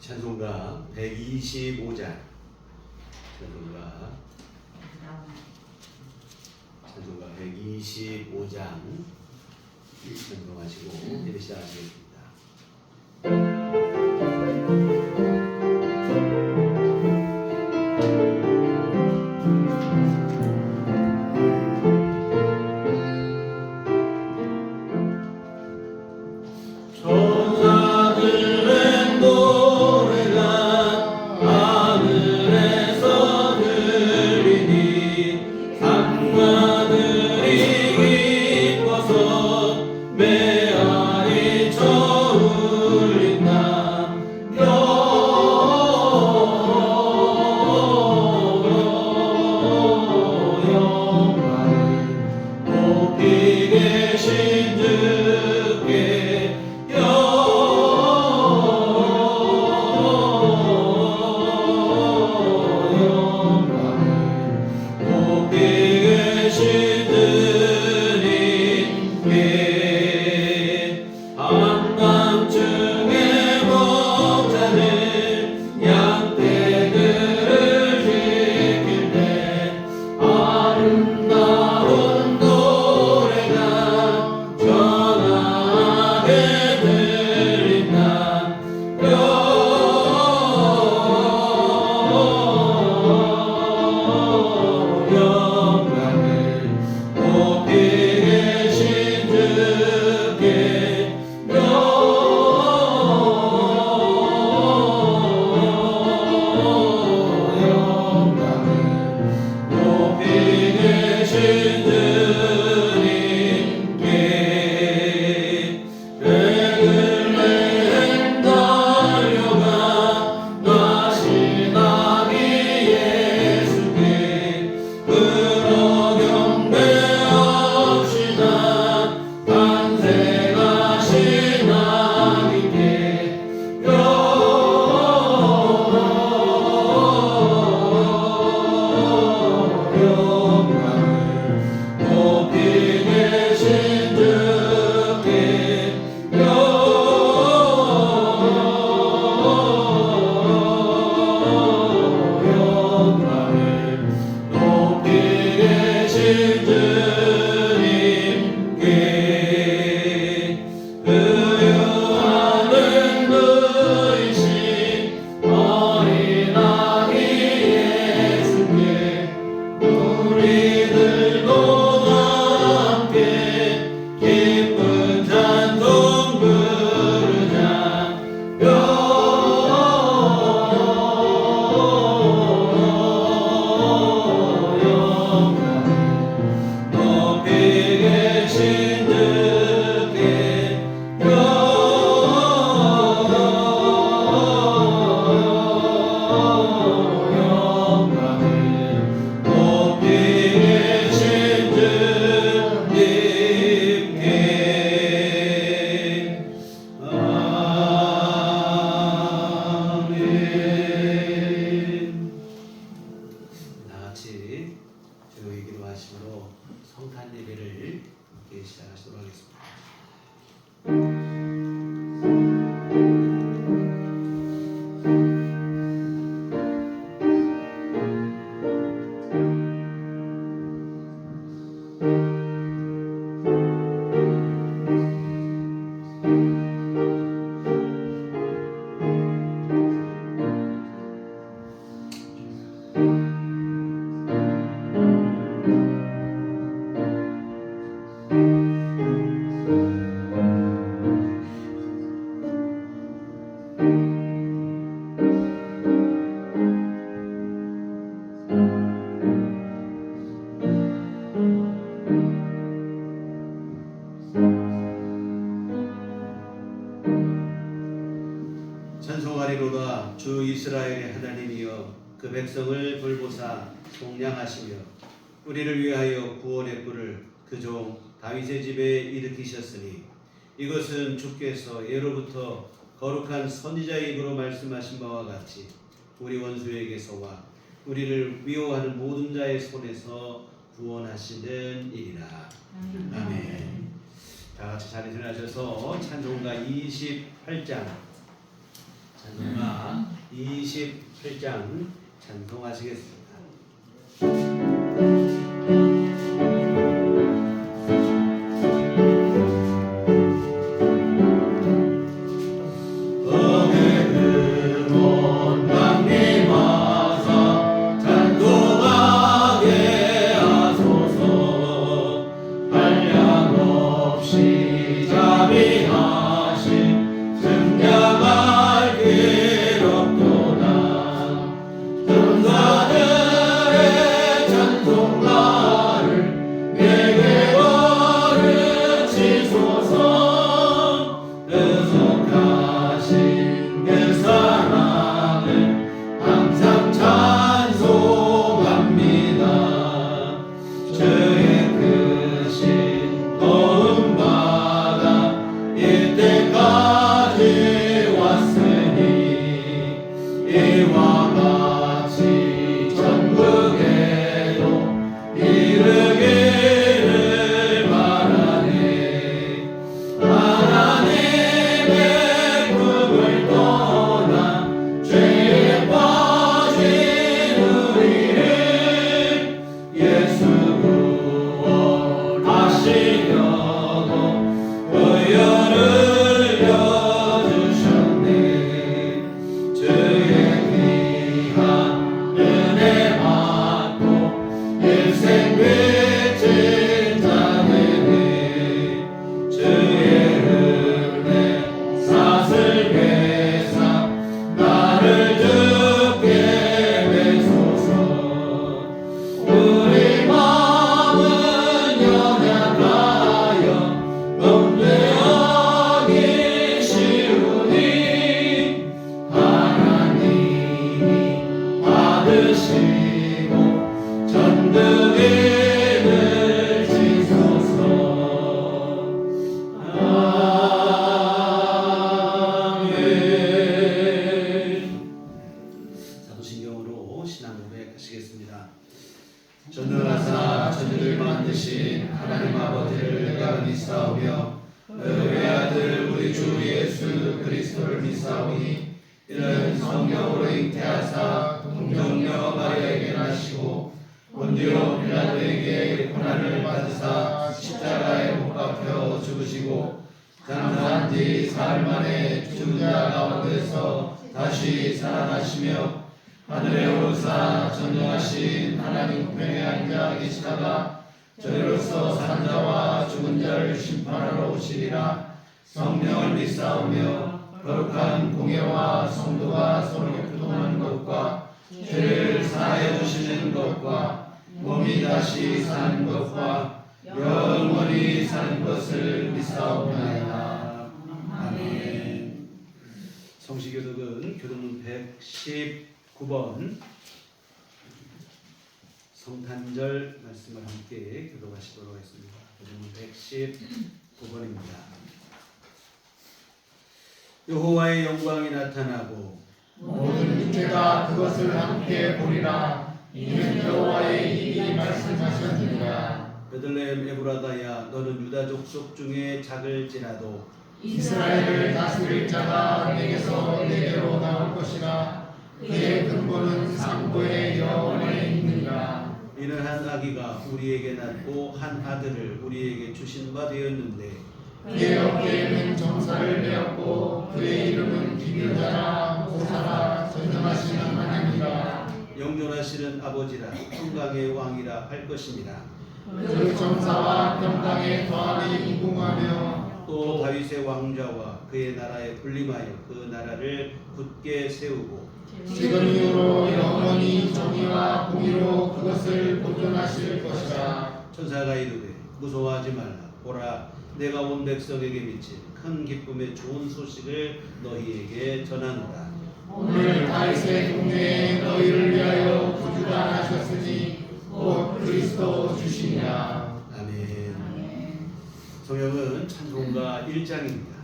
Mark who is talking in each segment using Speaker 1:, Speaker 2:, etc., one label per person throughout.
Speaker 1: 찬송가 125장 찬송가 125장 찬송하시고 이제 시작하시겠습니다. 찬송하리로다. 주 이스라엘의 하나님이여, 그 백성을 돌보사 속량하시며 우리를 위하여 구원의 뿔을 그 종 다윗의 집에 일으키셨으니 이것은 주께서 예로부터 거룩한 선지자의 입으로 말씀하신 바와 같이 우리 원수에게서와 우리를 미워하는 모든 자의 손에서 구원하시는 일이라. 아멘. 다 같이 자리에 일어나셔서 찬송가 28장 찬송가 28장 찬송하시겠습니다.
Speaker 2: 전능하사 천지를 만드신 하나님 아버지를 내가 믿사오며 너의 아들 우리 주 예수 그리스도를 믿사오니 이는 성령으로 잉태하사 동정녀 마리아에게 나시고 본디오 빌라도에게 고난을 받으사 십자가에 못 박혀 죽으시고 장사한 지 사흘 만에 죽은 자 가운데서 다시 살아나시며 하늘에 오르사 전능하신 하나님 우편에 앉아 계시다가 저리로서 산 자와 죽은 자를 심판하러 오시리라. 성령을 믿사오며 거룩한 공예와 성도가 서로 교통하는 것과 죄를 사하여 주시는 것과 몸이 다시 사는 것과 영원히 사는 것을 믿사옵나이다. 아멘.
Speaker 1: 성시교독은 교독문 119번 성탄절 말씀을 함께 교독하시도록 하겠습니다. 교독문 119번입니다. 여호와의 영광이 나타나고
Speaker 2: 모든 육체가 그것을 함께 보리라. 이는 여호와의 입이 말씀하셨느니라.
Speaker 1: 베들레헴 에브라다야 너는 유다 족속 중에 작을지라도
Speaker 2: 이스라엘을 다스릴 자가 내게서 내게로 나올 것이라. 그의 근본은 상고의 영원에 있느니라.
Speaker 1: 이는 한 아기가 우리에게 낳고 한 아들을 우리에게 주신 바 되었는데
Speaker 2: 그의 어깨에는 정사를 메었고 그의 이름은 기묘자라 보사라 전능하신 하나님이라.
Speaker 1: 영존하시는 아버지라 평강의 왕이라 할 것입니다.
Speaker 2: 그 정사와 평강의 더함이 무궁하며
Speaker 1: 또 다윗의 왕좌와 그의 나라에 군림하여 그 나라를 굳게 세우고
Speaker 2: 지금 이후로 영원히 정의와 공의로 그것을 보존하실 것이라.
Speaker 1: 천사가 이르되 무서워하지 말라. 보라 내가 온 백성에게 미친 큰 기쁨의 좋은 소식을 너희에게 전하노라.
Speaker 2: 오늘 다윗의 동네에 너희를 위하여 구주가 나셨으니 곧 그리스도 주시니라.
Speaker 1: 아멘. 성경은 찬송가 1장입니다.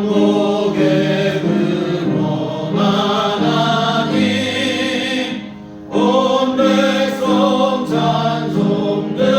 Speaker 2: 만국의 근원 하나님 온 백성 찬송들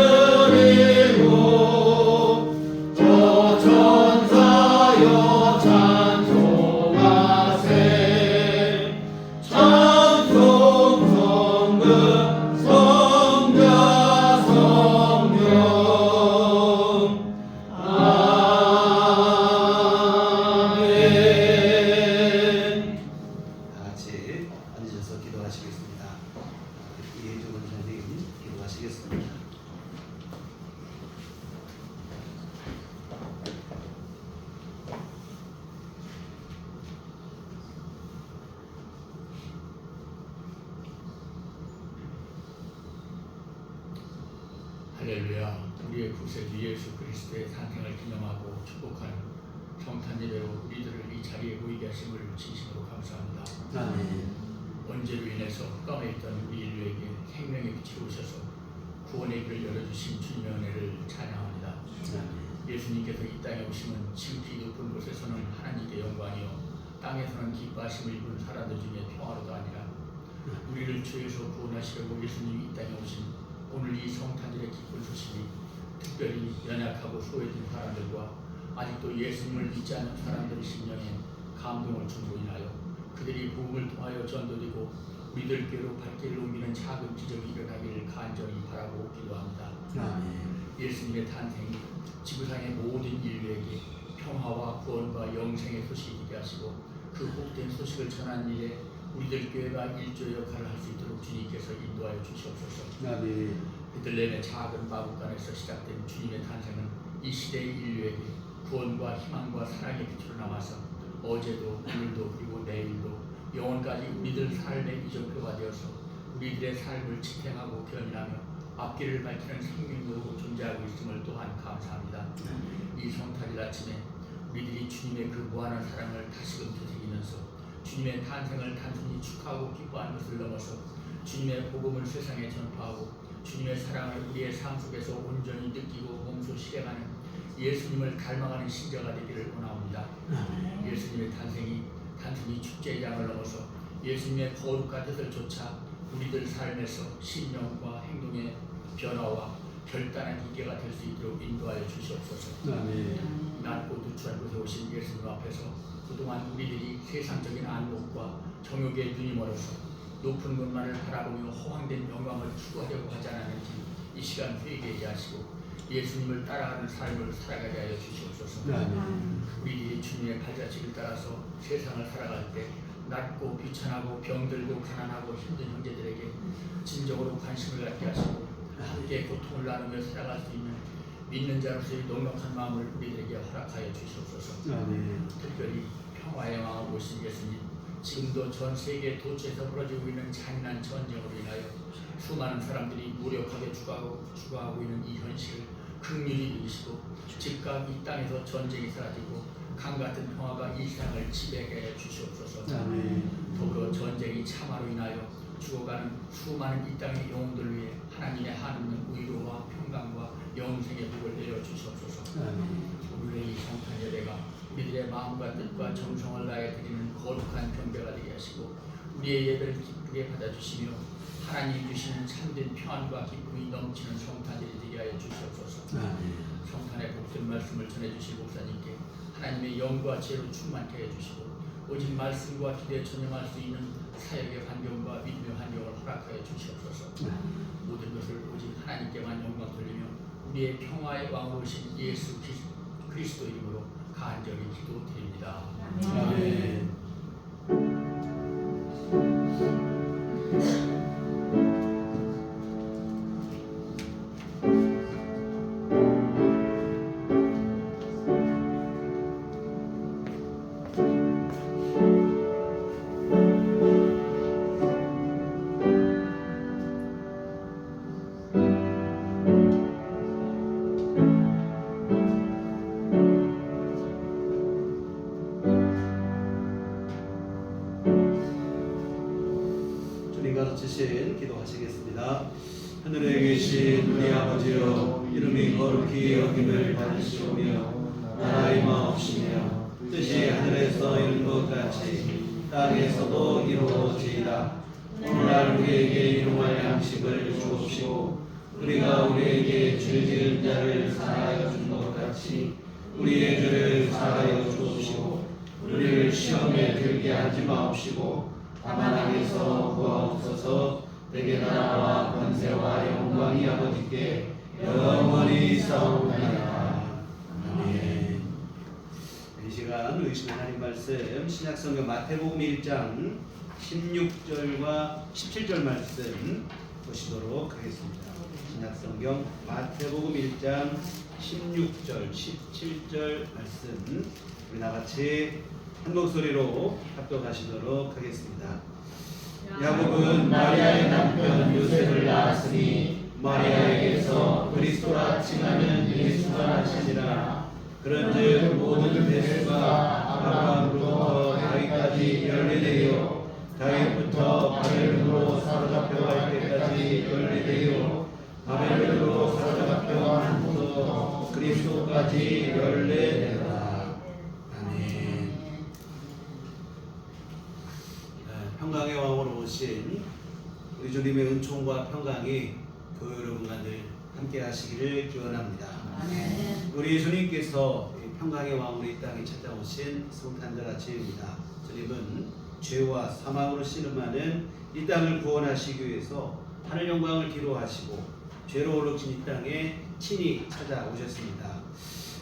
Speaker 3: 할렐루야. 우리의 구세주 예수 그리스도의 탄생을 기념하고 축복하는 성탄 예배로 우리들을 이 자리에 모이게 하심을 진심으로 감사합니다.
Speaker 1: 아멘.
Speaker 3: 원죄로 인해서 흑암에 있던 우리 인류에게 생명의 빛을 오셔서 구원의 길을 열어주신 주님의 은혜를 찬양합니다.
Speaker 1: 아멘.
Speaker 3: 예수님께서 이 땅에 오심은 지극히 높은 곳에서는 하나님께 영광이요 땅에서는 기뻐하심을 입은 사람들 중에 평화로도 아니라 우리를 죄에서 구원하시려고 예수님이 이 땅에 오신 오늘 이 성탄절의 기쁜 소식이 특별히 연약하고 소외된 사람들과 아직도 예수님을 믿지 않는 사람들의 심령에 감동을 줌으로 인하여 그들이 복음을 통하여 전도되고 우리들께로 발길을 옮기는 작은 기적이 일어나기를 간절히 바라고 기도합니다.
Speaker 1: 아멘.
Speaker 3: 예수님의 탄생이 지구상의 모든 인류에게 평화와 구원과 영생의 소식이 되게 하시고 그 복된 소식을 전하는 일에 우리들 교회가 일조의 역할을 할 수 있도록 주님께서 인도하여 주시옵소서.
Speaker 1: 아멘.
Speaker 3: 베들레헴의 작은 마구간에서 시작된 주님의 탄생은 이 시대의 인류에게 구원과 희망과 사랑의 빛으로 남아서 어제도 오늘도 그리고 내일도 영원까지 우리들 삶의 이정표가 되어서 우리들의 삶을 지탱하고 견인하며 앞길을 밝히는 생명으로 존재하고 있음을 또한 감사합니다. 이 성탄절 아침에 우리들이 주님의 그 무한한 사랑을 다시금 되새기면서 주님의 탄생을 단순히 축하하고 기뻐하는 것을 넘어서 주님의 복음을 세상에 전파하고 주님의 사랑을 우리의 삶 속에서 온전히 느끼고 몸소 실행하는 예수님을 닮아가는 신자가 되기를 원합니다. 예수님의 탄생이 단순히 축제의 장을 넘어서 예수님의 거룩한 뜻을 좇아 우리들 삶에서 신념과 행동의 변화와 결단한 기계가 될 수 있도록 인도하여 주시옵소서.
Speaker 1: 아멘.
Speaker 3: 낮고 두추한 곳에 오신 예수님 앞에서 그동안 우리들이 세상적인 안목과 정욕에 눈이 멀어서 높은 것만을 바라보며 허황된 영광을 추구하려고 하지 않았는지 이 시간 회개하게 하시고 예수님을 따라가는 삶을 살아가게 하여 주시옵소서.
Speaker 1: 아멘.
Speaker 3: 우리들이 주님의 발자취를 따라서 세상을 살아갈 때 낮고 비천하고 병들고 가난하고 힘든 형제들에게 진정으로 관심을 갖게 하시고 함께 고통을 나누며 살아갈 수 있는 믿는 자로서의 넉넉한 마음을 우리들에게 허락하여 주시옵소서.
Speaker 1: 아멘.
Speaker 3: 특별히 평화의 왕으로 오신 예수님, 지금도 전 세계 도처에서 벌어지고 있는 잔인한 전쟁으로 인하여 수많은 사람들이 무력하게 죽어가고 있는 이 현실을 긍휼히 여기시고 즉각 이 땅에서 전쟁이 사라지고 강같은 평화가 이 세상을 지배하게 주시옵소서.
Speaker 1: 아멘.
Speaker 3: 더불어 전쟁이 참화로 인하여 죽어가는 수많은 이 땅의 영혼들 위해 하나님의 한없는 위로와 평강과 영생의 복을 내려 주시옵소서.
Speaker 1: 아멘.
Speaker 3: 오늘의 이 성탄 예배가 우리들의 마음과 뜻과 정성을 다해 드리는 거룩한 경배가 되게 하시고 우리의 예배를 기쁘게 받아주시며 하나님 주시는 참된 평안과 기쁨이 넘치는 성탄절이 되게 하여 주시옵소서.
Speaker 1: 아멘.
Speaker 3: 성탄의 복된 말씀을 전해주실 목사님께 하나님의 영과 지혜로 충만케 해주시고 오직 말씀과 기도에 전념할 수 있는 사역의 환경과 믿음의 환경을 허락하여 주시옵소서. 모든 것을 오직 하나님께만 영광 돌리며 우리의 평화의 왕으로 오신 예수 그리스도 이름으로 간절히 기도드립니다.
Speaker 1: 아멘. 주님과 주신 기도하시겠습니다. 하늘에 계신 우리 아버지여, 이름이 거룩히 여김을 받으시오며 나라의 마옵시며 뜻이 하늘에서 이룬 것 같이 땅에서도 이루어지이다. 오늘날 우리에게 일용할 양식을 주옵시고 우리가 우리에게 죄 지은 자를 사하여 준 것 같이 우리의 죄를 사하여 주옵시고 우리를 시험에 들게 하지 마옵시고 다만 악에서 구하옵소서. 내게 나라와 권세와 영광이 아버지께 영원히 있사옵나이다. 아멘. 이 시간 의심의 하나님 말씀 신약성경 마태복음 1장 16절과 17절 말씀 보시도록 하겠습니다. 신약성경 마태복음 1장 16절 17절 말씀 우리 나같이 한 목소리로 합독하시도록 하겠습니다. 야곱은 마리아의 남편 요셉을 낳았으니 마리아에게서 그리스도라 칭하는 예수가 나시니라. 그런즉 모든 대수가 아브라함부터 다윗까지 연례되어 다윗부터 바벨론으로 사로잡혀갈 때까지 연례되어 바벨론으로 사로잡혀간 후부터 그리스도까지 연례되라. 아멘. 평강의 왕으로 오신 우리 주님의 은총과 평강이 교회 여러분과 늘 함께 하시기를 기원합니다. 우리 예수님께서 평강의 왕으로 이 땅에 찾아오신 성탄절 아침입니다. 주님은 죄와 사망으로 씨름하는 이 땅을 구원하시기 위해서 하늘 영광을 기로하시고 죄로 얼룩진 이 땅에 친히 찾아오셨습니다.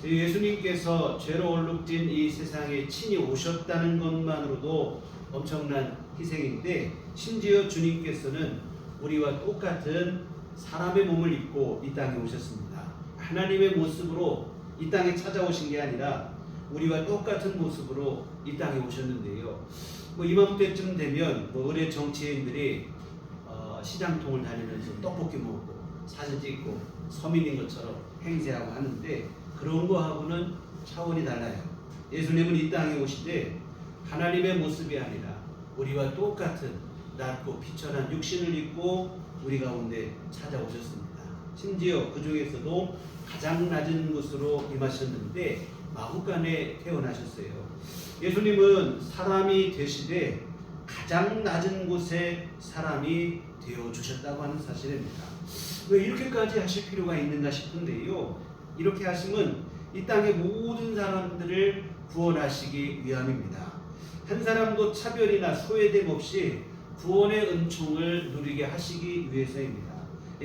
Speaker 1: 예수님께서 죄로 얼룩진 이 세상에 친히 오셨다는 것만으로도 엄청난 희생인데, 심지어 주님께서는 우리와 똑같은 사람의 몸을 입고 이 땅에 오셨습니다. 하나님의 모습으로 이 땅에 찾아오신 게 아니라 우리와 똑같은 모습으로 이 땅에 오셨는데요. 이맘때쯤 되면 의뢰 정치인들이 시장통을 다니면서 떡볶이 먹고 사진 찍고 서민인 것처럼 행세하고 하는데, 그런 거하고는 차원이 달라요. 예수님은 이 땅에 오시되 하나님의 모습이 아니라 우리와 똑같은 낮고 비천한 육신을 입고 우리 가운데 찾아오셨습니다. 심지어 그 중에서도 가장 낮은 곳으로 임하셨는데 마구간에 태어나셨어요. 예수님은 사람이 되시되 가장 낮은 곳에 사람이 되어 주셨다고 하는 사실입니다. 왜 이렇게까지 하실 필요가 있는가 싶은데요. 이렇게 하심은 이 땅의 모든 사람들을 구원하시기 위함입니다. 한 사람도 차별이나 소외됨 없이 구원의 은총을 누리게 하시기 위해서입니다.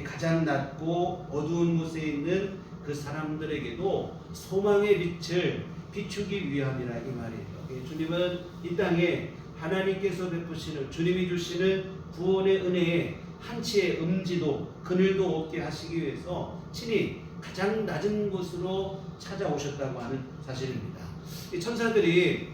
Speaker 1: 가장 낮고 어두운 곳에 있는 그 사람들에게도 소망의 빛을 비추기 위함이라 이 말이에요. 주님은 이 땅에 하나님께서 베푸시는, 주님이 주시는 구원의 은혜에 한치의 음지도 그늘도 없게 하시기 위해서 친히 가장 낮은 곳으로 찾아오셨다고 하는 사실입니다. 이 천사들이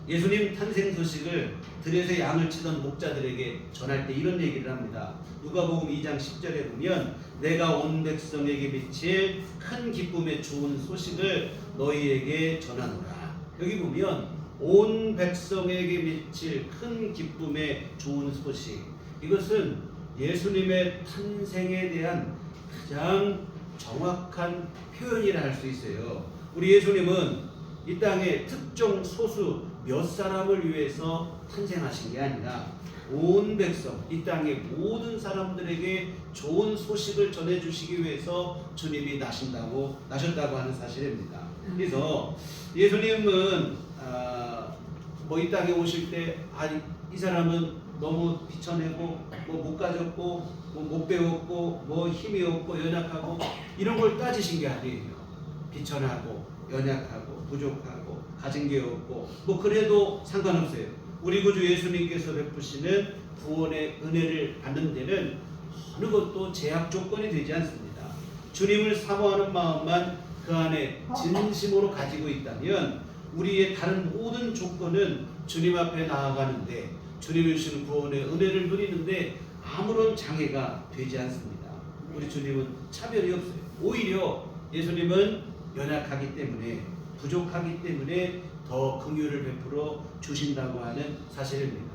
Speaker 1: 예수님 탄생 소식을 들에서 양을 치던 목자들에게 전할 때 이런 얘기를 합니다. 누가복음 2장 10절에 보면 내가 온 백성에게 미칠 큰 기쁨의 좋은 소식을 너희에게 전하노라. 여기 보면 온 백성에게 미칠 큰 기쁨의 좋은 소식, 이것은 예수님의 탄생에 대한 가장 정확한 표현이라 할 수 있어요. 우리 예수님은 이 땅에 특정 소수 몇 사람을 위해서 탄생하신 게 아니라 온 백성, 이 땅의 모든 사람들에게 좋은 소식을 전해주시기 위해서 주님이 나셨다고 하는 사실입니다. 그래서 예수님은 이 땅에 오실 때 이 사람은 너무 비천하고 못 가졌고 못 배웠고 힘이 없고 연약하고 이런 걸 따지신 게 아니에요. 비천하고 연약하고 부족하고 가진 게 없고 그래도 상관없어요. 우리 구주 예수님께서 베푸시는 구원의 은혜를 받는 데는 어느 것도 제약 조건이 되지 않습니다. 주님을 사모하는 마음만 그 안에 진심으로 가지고 있다면 우리의 다른 모든 조건은 주님 앞에 나아가는데, 주님이 주시는 구원의 은혜를 누리는데 아무런 장애가 되지 않습니다. 우리 주님은 차별이 없어요. 오히려 예수님은 연약하기 때문에, 부족하기 때문에 더 긍휼을 베풀어 주신다고 하는 사실입니다.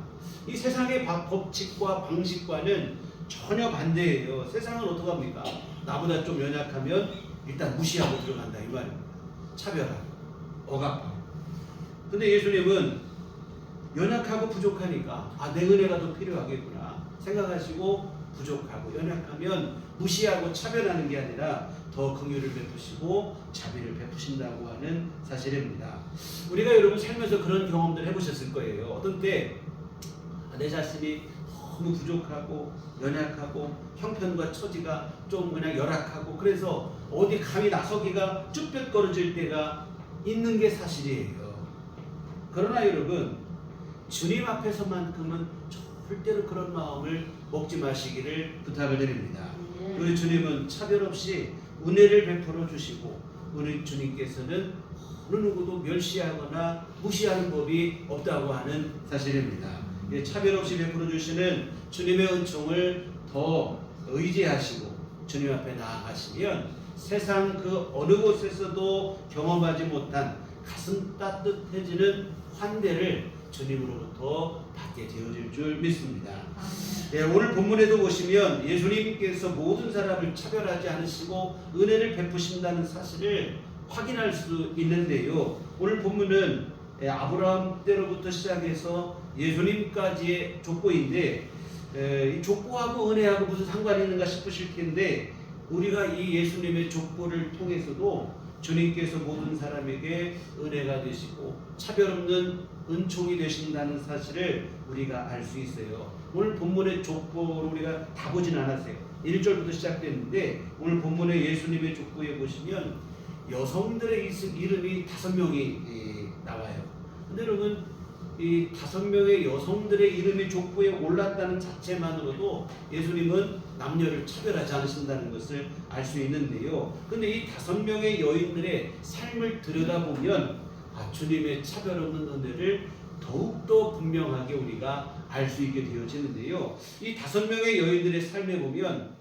Speaker 1: 이 세상의 법칙과 방식과는 전혀 반대예요. 세상은 어떻게 합니까? 나보다 좀 연약하면 일단 무시하고 들어간다 이 말입니다. 차별하고 억압하고. 근데 예수님은 연약하고 부족하니까 내 은혜가 더 필요하겠구나 생각하시고, 부족하고 연약하면 무시하고 차별하는 게 아니라 더 긍휼을 베푸시고 자비를 베푸신다고 하는 사실입니다. 우리가 여러분 살면서 그런 경험들 해보셨을 거예요. 어떤 때 내 자신이 너무 부족하고 연약하고 형편과 처지가 좀 그냥 열악하고, 그래서 어디 감히 나서기가 쭈뼛거려질 때가 있는 게 사실이에요. 그러나 여러분, 주님 앞에서만큼은 절대로 그런 마음을 먹지 마시기를 부탁을 드립니다. 우리 주님은 차별 없이 은혜를 베풀어 주시고, 우리 주님께서는 어느 누구도 멸시하거나 무시하는 법이 없다고 하는 사실입니다. 차별 없이 베풀어 주시는 주님의 은총을 더 의지하시고 주님 앞에 나아가시면 세상 그 어느 곳에서도 경험하지 못한 가슴 따뜻해지는 환대를 주님으로부터 받게 되어질 줄 믿습니다. 네, 오늘 본문에도 보시면 예수님께서 모든 사람을 차별하지 않으시고 은혜를 베푸신다는 사실을 확인할 수 있는데요. 오늘 본문은 아브라함 때로부터 시작해서 예수님까지의 족보인데 이 족보하고 은혜하고 무슨 상관이 있는가 싶으실 텐데 우리가 이 예수님의 족보를 통해서도 주님께서 모든 사람에게 은혜가 되시고 차별 없는 은총이 되신다는 사실을 우리가 알 수 있어요. 오늘 본문의 족보를 우리가 다 보진 않았어요. 1절부터 시작됐는데 오늘 본문의 예수님의 족보에 보시면 여성들의 이름이 5명이 나와요. 근데 여러분 이 5명의 여성들의 이름이 족보에 올랐다는 자체만으로도 예수님은 남녀를 차별하지 않으신다는 것을 알 수 있는데요. 근데 이 5명의 여인들의 삶을 들여다보면 주님의 차별 없는 은혜를 더욱더 분명하게 우리가 알 수 있게 되어지는데요. 이 5명의 여인들의 삶에 보면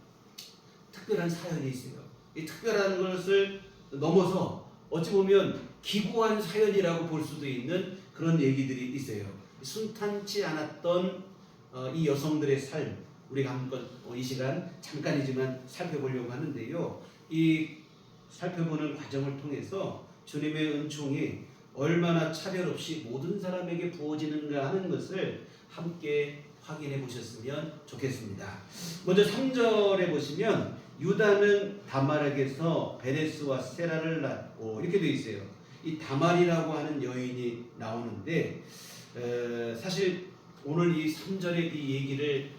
Speaker 1: 특별한 사연이 있어요. 이 특별한 것을 넘어서 어찌 보면 기구한 사연이라고 볼 수도 있는 그런 얘기들이 있어요. 순탄치 않았던 이 여성들의 삶, 우리가 한번 이 시간 잠깐이지만 살펴보려고 하는데요. 이 살펴보는 과정을 통해서 주님의 은총이 얼마나 차별 없이 모든 사람에게 부어지는가 하는 것을 함께 확인해 보셨으면 좋겠습니다. 먼저 3절에 보시면 유다는 다말에게서 베레스와 세라를 낳고 이렇게 되어 있어요. 이 다말이라고 하는 여인이 나오는데 사실 오늘 이 3절의 이 얘기를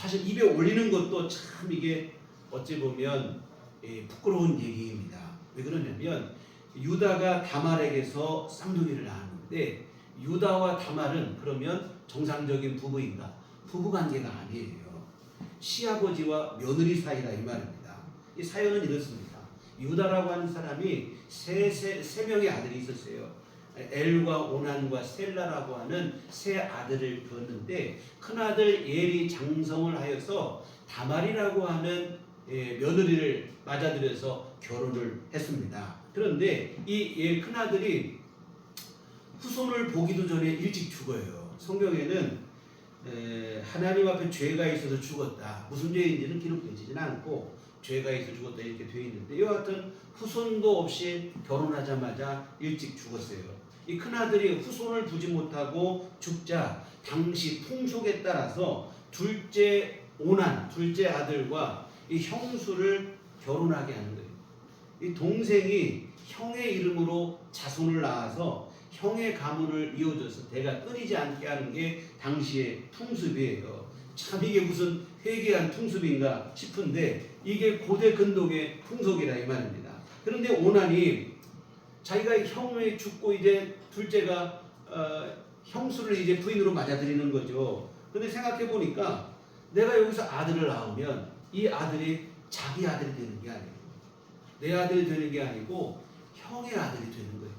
Speaker 1: 사실 입에 올리는 것도 참 이게 어찌 보면 부끄러운 얘기입니다. 왜 그러냐면 유다가 다말에게서 쌍둥이를 낳았는데 유다와 다말은 그러면 정상적인 부부인가? 부부관계가 아니에요. 시아버지와 며느리 사이다 이 말입니다. 이 사연은 이렇습니다. 유다라고 하는 사람이 세 명의 아들이 있었어요. 엘과 오난과 셀라라고 하는 세 아들을 두었는데 큰아들 엘이 장성을 하여서 다말이라고 하는 며느리를 맞아들여서 결혼을 했습니다. 그런데 이 큰아들이 후손을 보기도 전에 일찍 죽어요. 성경에는 하나님 앞에 죄가 있어서 죽었다. 무슨 죄인지는 기록되지는 않고 죄가 있어 죽었다 이렇게 되어 있는데 여하튼 후손도 없이 결혼하자마자 일찍 죽었어요. 이 큰아들이 후손을 두지 못하고 죽자 당시 풍속에 따라서 둘째 오난, 둘째 아들과 이 형수를 결혼하게 하는 거예요. 이 동생이 형의 이름으로 자손을 낳아서 형의 가문을 이어줘서 대가 끊이지 않게 하는 게 당시의 풍습이에요. 참 이게 무슨 회개한 풍습인가 싶은데 이게 고대 근동의 풍속이라 이 말입니다. 그런데 오난이 자기가 형이 죽고 이제 둘째가 형수를 이제 부인으로 맞아들이는 거죠. 근데 생각해 보니까 내가 여기서 아들을 낳으면 이 아들이 자기 아들이 되는 게 아니에요. 내 아들이 되는 게 아니고 형의 아들이 되는 거예요.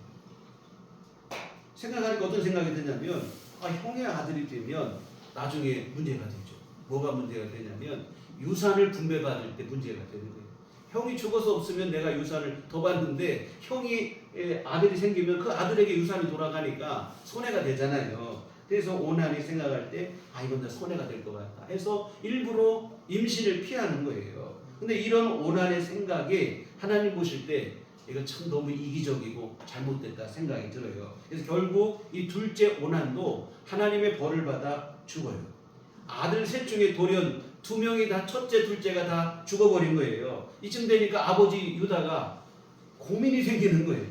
Speaker 1: 생각하니까 어떤 생각이 드냐면 형의 아들이 되면 나중에 문제가 되죠. 뭐가 문제가 되냐면 유산을 분배받을 때 문제가 되는 거예요. 형이 죽어서 없으면 내가 유산을 더 받는데 형이 아들이 생기면 그 아들에게 유산이 돌아가니까 손해가 되잖아요. 그래서 오난이 생각할 때 이건 다 손해가 될 것 같다 해서 일부러 임신을 피하는 거예요. 근데 이런 오난의 생각이 하나님 보실 때 이거 참 너무 이기적이고 잘못됐다 생각이 들어요. 그래서 결국 이 둘째 오난도 하나님의 벌을 받아 죽어요. 아들 셋 중에 돌연 2명이 다 첫째 둘째가 다 죽어버린 거예요. 이쯤 되니까 아버지 유다가 고민이 생기는 거예요.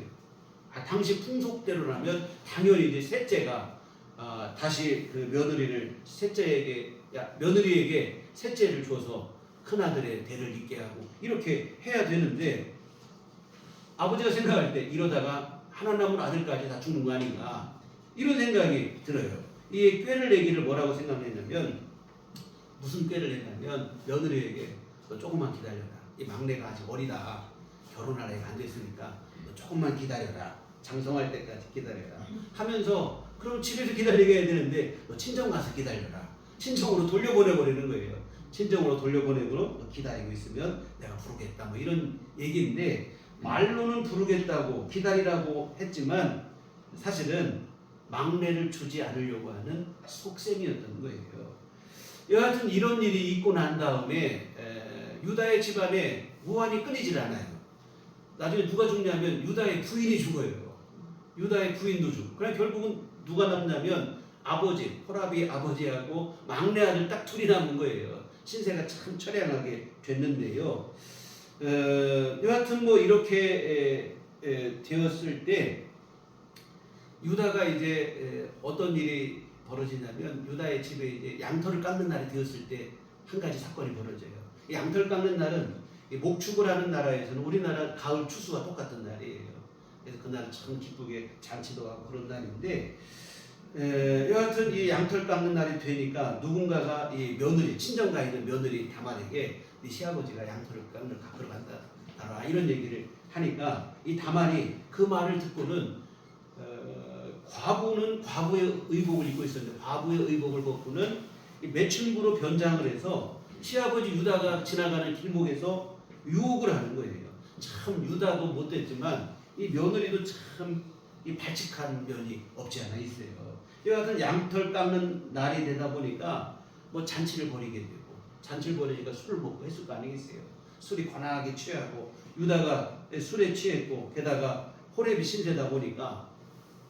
Speaker 1: 당시 풍속대로라면 당연히 이제 셋째가 다시 그 며느리에게 셋째를 줘서 큰아들의 대를 잇게 하고 이렇게 해야 되는데 아버지가 생각할 때 이러다가 하나 남은 아들까지 다 죽는 거 아닌가 이런 생각이 들어요. 이 꾀를 내기를 뭐라고 생각했냐면 무슨 꾀를 냈냐면 며느리에게 너 조금만 기다려라. 이 막내가 아직 어리다. 결혼할 애가 안 됐으니까 너 조금만 기다려라. 장성할 때까지 기다려라. 하면서 그럼 집에서 기다리게 해야 되는데 너 친정 가서 기다려라. 친정으로 돌려보내버리는 거예요. 친정으로 돌려보내고 기다리고 있으면 내가 부르겠다 뭐 이런 얘기인데, 말로는 부르겠다고 기다리라고 했지만 사실은 막내를 주지 않으려고 하는 속셈이었던 거예요. 여하튼 이런 일이 있고 난 다음에 유다의 집안에 우환이 끊이질 않아요. 나중에 누가 죽냐면 유다의 부인이 죽어요. 유다의 부인도 죽고. 그래 결국은 누가 남냐면 아버지, 호랍이 아버지하고 막내 아들 딱 둘이 남은 거예요. 신세가 참 처량하게 됐는데요. 여하튼 뭐 이렇게 되었을 때 유다가 이제 어떤 일이 벌어지냐면, 유다의 집에 이제 양털을 깎는 날이 되었을 때 한 가지 사건이 벌어져요. 이 양털 깎는 날은 목축을 하는 나라에서는 우리나라 가을 추수와 똑같은 날이에요. 그래서 그날은 참 기쁘게 잔치도 하고 그런 날인데, 여하튼 이 양털 깎는 날이 되니까 누군가가 이 며느리, 친정가 있는 며느리 다말에게 네 시아버지가 양털을 깎는 깎으러 간다 따라 이런 얘기를 하니까, 이 다말이 그 말을 듣고는 과부는 과부의 의복을 입고 있었는데, 과부의 의복을 벗고는 매춘부로 변장을 해서 시아버지 유다가 지나가는 길목에서 유혹을 하는 거예요. 참 유다도 못됐지만 이 며느리도 참 이 발칙한 면이 없지 않아 있어요. 여하튼 양털 깎는 날이 되다 보니까 뭐 잔치를 벌이게 되고, 잔치를 벌이니까 술을 먹고 했을 거 아니겠어요. 술이 관하게 취하고, 유다가 술에 취했고, 게다가 호렙이 신세다 보니까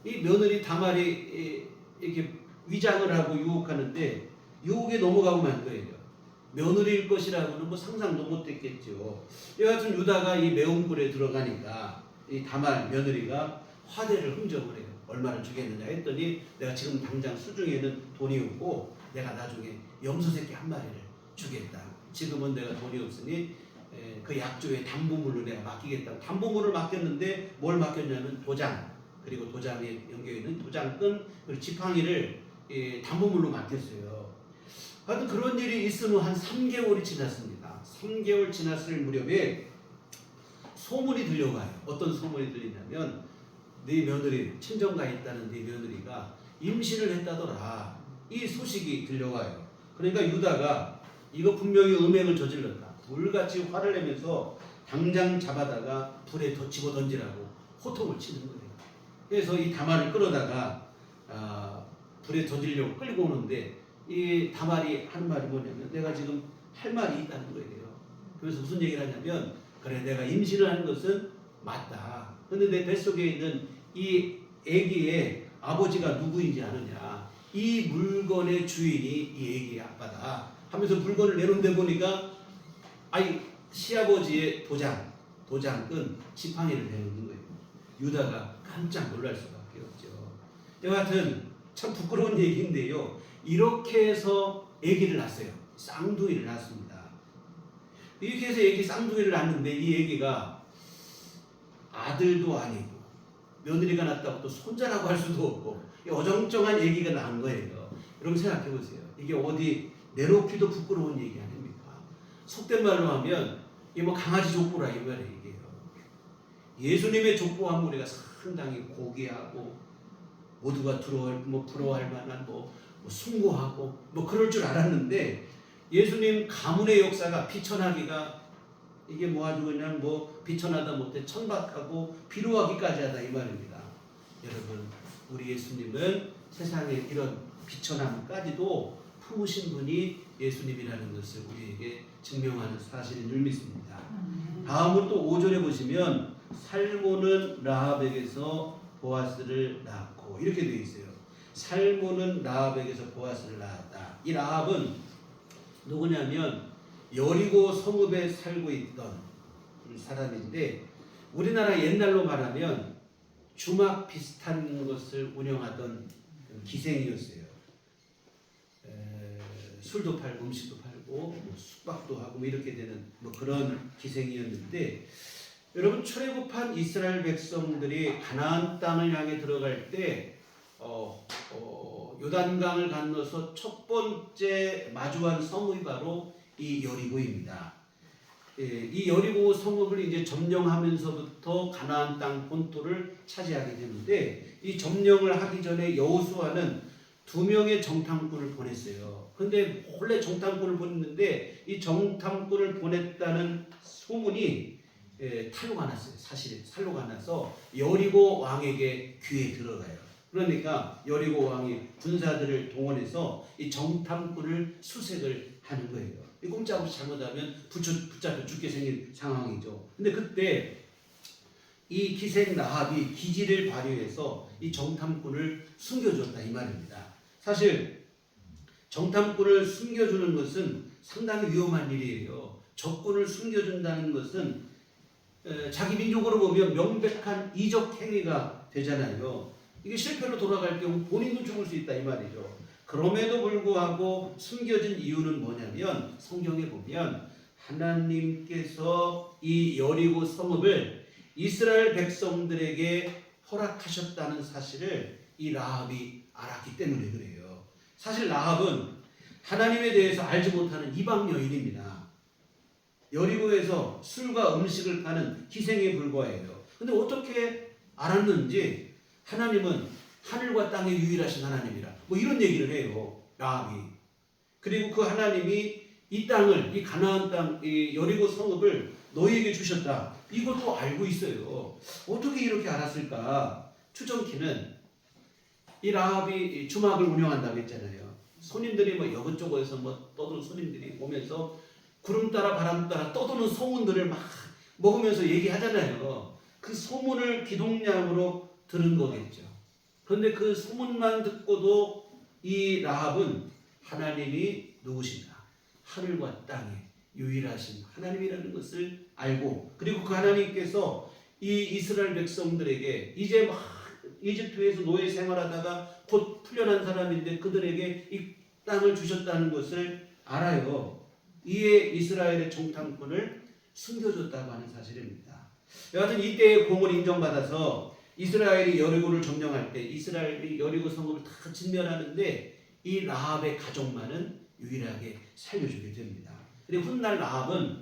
Speaker 1: 이 며느리 다말이 이렇게 위장을 하고 유혹하는데 유혹에 넘어가고 만 거예요. 며느리일 것이라고는 뭐 상상도 못했겠죠. 여하튼 유다가 이 매운 굴에 들어가니까 이 다말 며느리가 화대를 흥정을 해요. 얼마를 주겠느냐 했더니, 내가 지금 당장 수중에는 돈이 없고 내가 나중에 염소 새끼 한 마리를 주겠다. 지금은 내가 돈이 없으니 그 약조의 담보물로 내가 맡기겠다고. 담보물을 맡겼는데 뭘 맡겼냐면 도장, 그리고 도장에 연결있는 도장끈, 그리고 지팡이를 담보물로 맡겼어요. 하여튼 그런 일이 있은 후 한 3개월이 지났습니다. 3개월 지났을 무렵에 소문이 들려가요. 어떤 소문이 들리냐면, 네 며느리, 친정가 있다는 네 며느리가 임신을 했다더라. 이 소식이 들려가요. 그러니까 유다가 이거 분명히 음행을 저질렀다. 불같이 화를 내면서 당장 잡아다가 불에 더 집어 던지라고 호통을 치는 거예요. 그래서 이 다말을 끌어다가 불에 던지려고 끌고 오는데, 이 다말이 하는 말이 뭐냐면, 내가 지금 할 말이 있다는 거예요. 그래서 무슨 얘기를 하냐면, 그래 내가 임신을 하는 것은 맞다. 근데 내 뱃속에 있는 이 아기의 아버지가 누구인지 아느냐. 이 물건의 주인이 이 아기의 아빠다 하면서 물건을 내놓는데 보니까 시아버지의 도장끈 지팡이를 내놓는 거예요. 유다가 깜짝 놀랄 수밖에 없죠. 여하튼 참 부끄러운 얘기인데요. 이렇게 해서 아기를 낳았어요. 쌍둥이를 낳았습니다. 이렇게 해서 아기 쌍둥이를 낳았는데, 이 아기가 아들도 아니고 며느리가 낳았다고 또 손자라고 할 수도 없고 어정쩡한 아기가 낳은 거예요. 여러분 생각해 보세요. 이게 어디 내놓기도 부끄러운 얘기 아닙니까? 속된 말로 하면 이게 뭐 강아지 족보라 이 말이에요. 예수님의 족보하면 우리가 상당히 고귀하고 모두가 부러워할 만한 숭고하고 그럴 줄 알았는데, 예수님 가문의 역사가 비천하기가 이게 아주 그냥 비천하다 못해 천박하고 비루하기까지 하다 이 말입니다. 여러분, 우리 예수님은 세상에 이런 비천함까지도 품으신 분이 예수님이라는 것을 우리에게 증명하는 사실인 줄 믿습니다. 다음으로 또 5절에 보시면, 살모는 라합에게서 보아스를 낳고 이렇게 되어 있어요. 살모는 라합에게서 보아스를 낳았다. 이 라합은 누구냐면 여리고 성읍에 살고 있던 사람인데, 우리나라 옛날로 말하면 주막 비슷한 것을 운영하던 기생이었어요. 술도 팔고 음식도 팔고 숙박도 하고 이렇게 되는 그런 기생이었는데, 여러분 출애굽한 이스라엘 백성들이 가나안 땅을 향해 들어갈 때 요단강을 건너서 첫 번째 마주한 성읍이 바로 이 여리고입니다. 이 여리고 성읍을 이제 점령하면서부터 가나안 땅 본토를 차지하게 되는데, 이 점령을 하기 전에 여호수아는 2명의 정탐꾼을 보냈어요. 근데 원래 정탐꾼을 보냈는데 이 정탐꾼을 보냈다는 소문이 탈로가 났어요. 사실 탈로가 나서 여리고 왕에게 귀에 들어가요. 그러니까 여리고 왕이 군사들을 동원해서 이 정탐꾼을 수색을 하는 거예요. 이 꼼짝없이 잘못하면 붙잡혀 죽게 생긴 상황이죠. 근데 그때 이 기생 라합이 기지를 발휘해서 이 정탐꾼을 숨겨줬다 이 말입니다. 사실 정탐꾼을 숨겨주는 것은 상당히 위험한 일이에요. 적군을 숨겨준다는 것은 자기 민족으로 보면 명백한 이적 행위가 되잖아요. 이게 실패로 돌아갈 경우 본인도 죽을 수 있다 이 말이죠. 그럼에도 불구하고 숨겨진 이유는 뭐냐면 성경에 보면 하나님께서 이 여리고 성읍을 이스라엘 백성들에게 허락하셨다는 사실을 이 라합이 알았기 때문에 그래요. 사실 라합은 하나님에 대해서 알지 못하는 이방 여인입니다. 여리고에서 술과 음식을 파는 기생에 불과해요. 근데 어떻게 알았는지 하나님은 하늘과 땅의 유일하신 하나님이라 뭐 이런 얘기를 해요. 라합이. 그리고 그 하나님이 이 땅을, 이 가나안 땅, 이 여리고 성읍을 너희에게 주셨다. 이것도 알고 있어요. 어떻게 이렇게 알았을까? 추정키는 이 라합이 주막을 운영한다고 했잖아요. 손님들이 뭐 여것저것에서 뭐 떠드는 손님들이 오면서 구름 따라 바람 따라 떠도는 소문들을 막 먹으면서 얘기하잖아요. 그 소문을 기동량으로 들은 거겠죠. 그런데 그 소문만 듣고도 이 라합은 하나님이 누구신가? 하늘과 땅의 유일하신 하나님이라는 것을 알고, 그리고 그 하나님께서 이 이스라엘 백성들에게 이제 막 이집트에서 노예 생활하다가 곧 풀려난 사람인데 그들에게 이 땅을 주셨다는 것을 알아요. 이에 이스라엘의 정탐꾼을 숨겨줬다고 하는 사실입니다. 여하튼 이때의 공을 인정받아서 이스라엘이 여리고를 점령할 때 이스라엘이 여리고 성읍을 다 진멸하는데 이 라합의 가족만은 유일하게 살려주게 됩니다. 그리고 훗날 라합은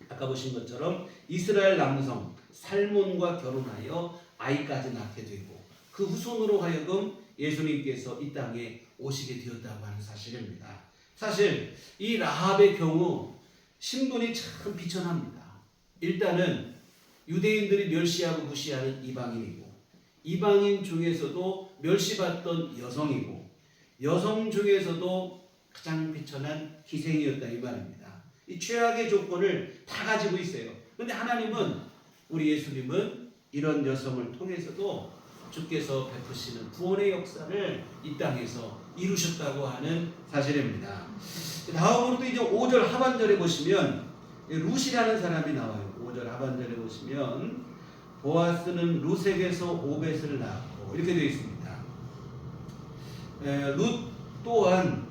Speaker 1: 아까 보신 것처럼 이스라엘 남성 살몬과 결혼하여 아이까지 낳게 되고 그 후손으로 하여금 예수님께서 이 땅에 오시게 되었다고 하는 사실입니다. 사실 이 라합의 경우 신분이 참 비천합니다. 일단은 유대인들이 멸시하고 무시하는 이방인이고, 이방인 중에서도 멸시받던 여성이고, 여성 중에서도 가장 비천한 기생이었다 이 말입니다. 이 최악의 조건을 다 가지고 있어요. 그런데 하나님은, 우리 예수님은 이런 여성을 통해서도 주께서 베푸시는 구원의 역사를 이 땅에서 이루셨다고 하는 사실입니다. 다음으로 또 이제 5절 하반절에 보시면 룻이라는 사람이 나와요. 5절 하반절에 보시면 보아스는 룻에게서 오벳을 낳고 이렇게 되어 있습니다. 룻 또한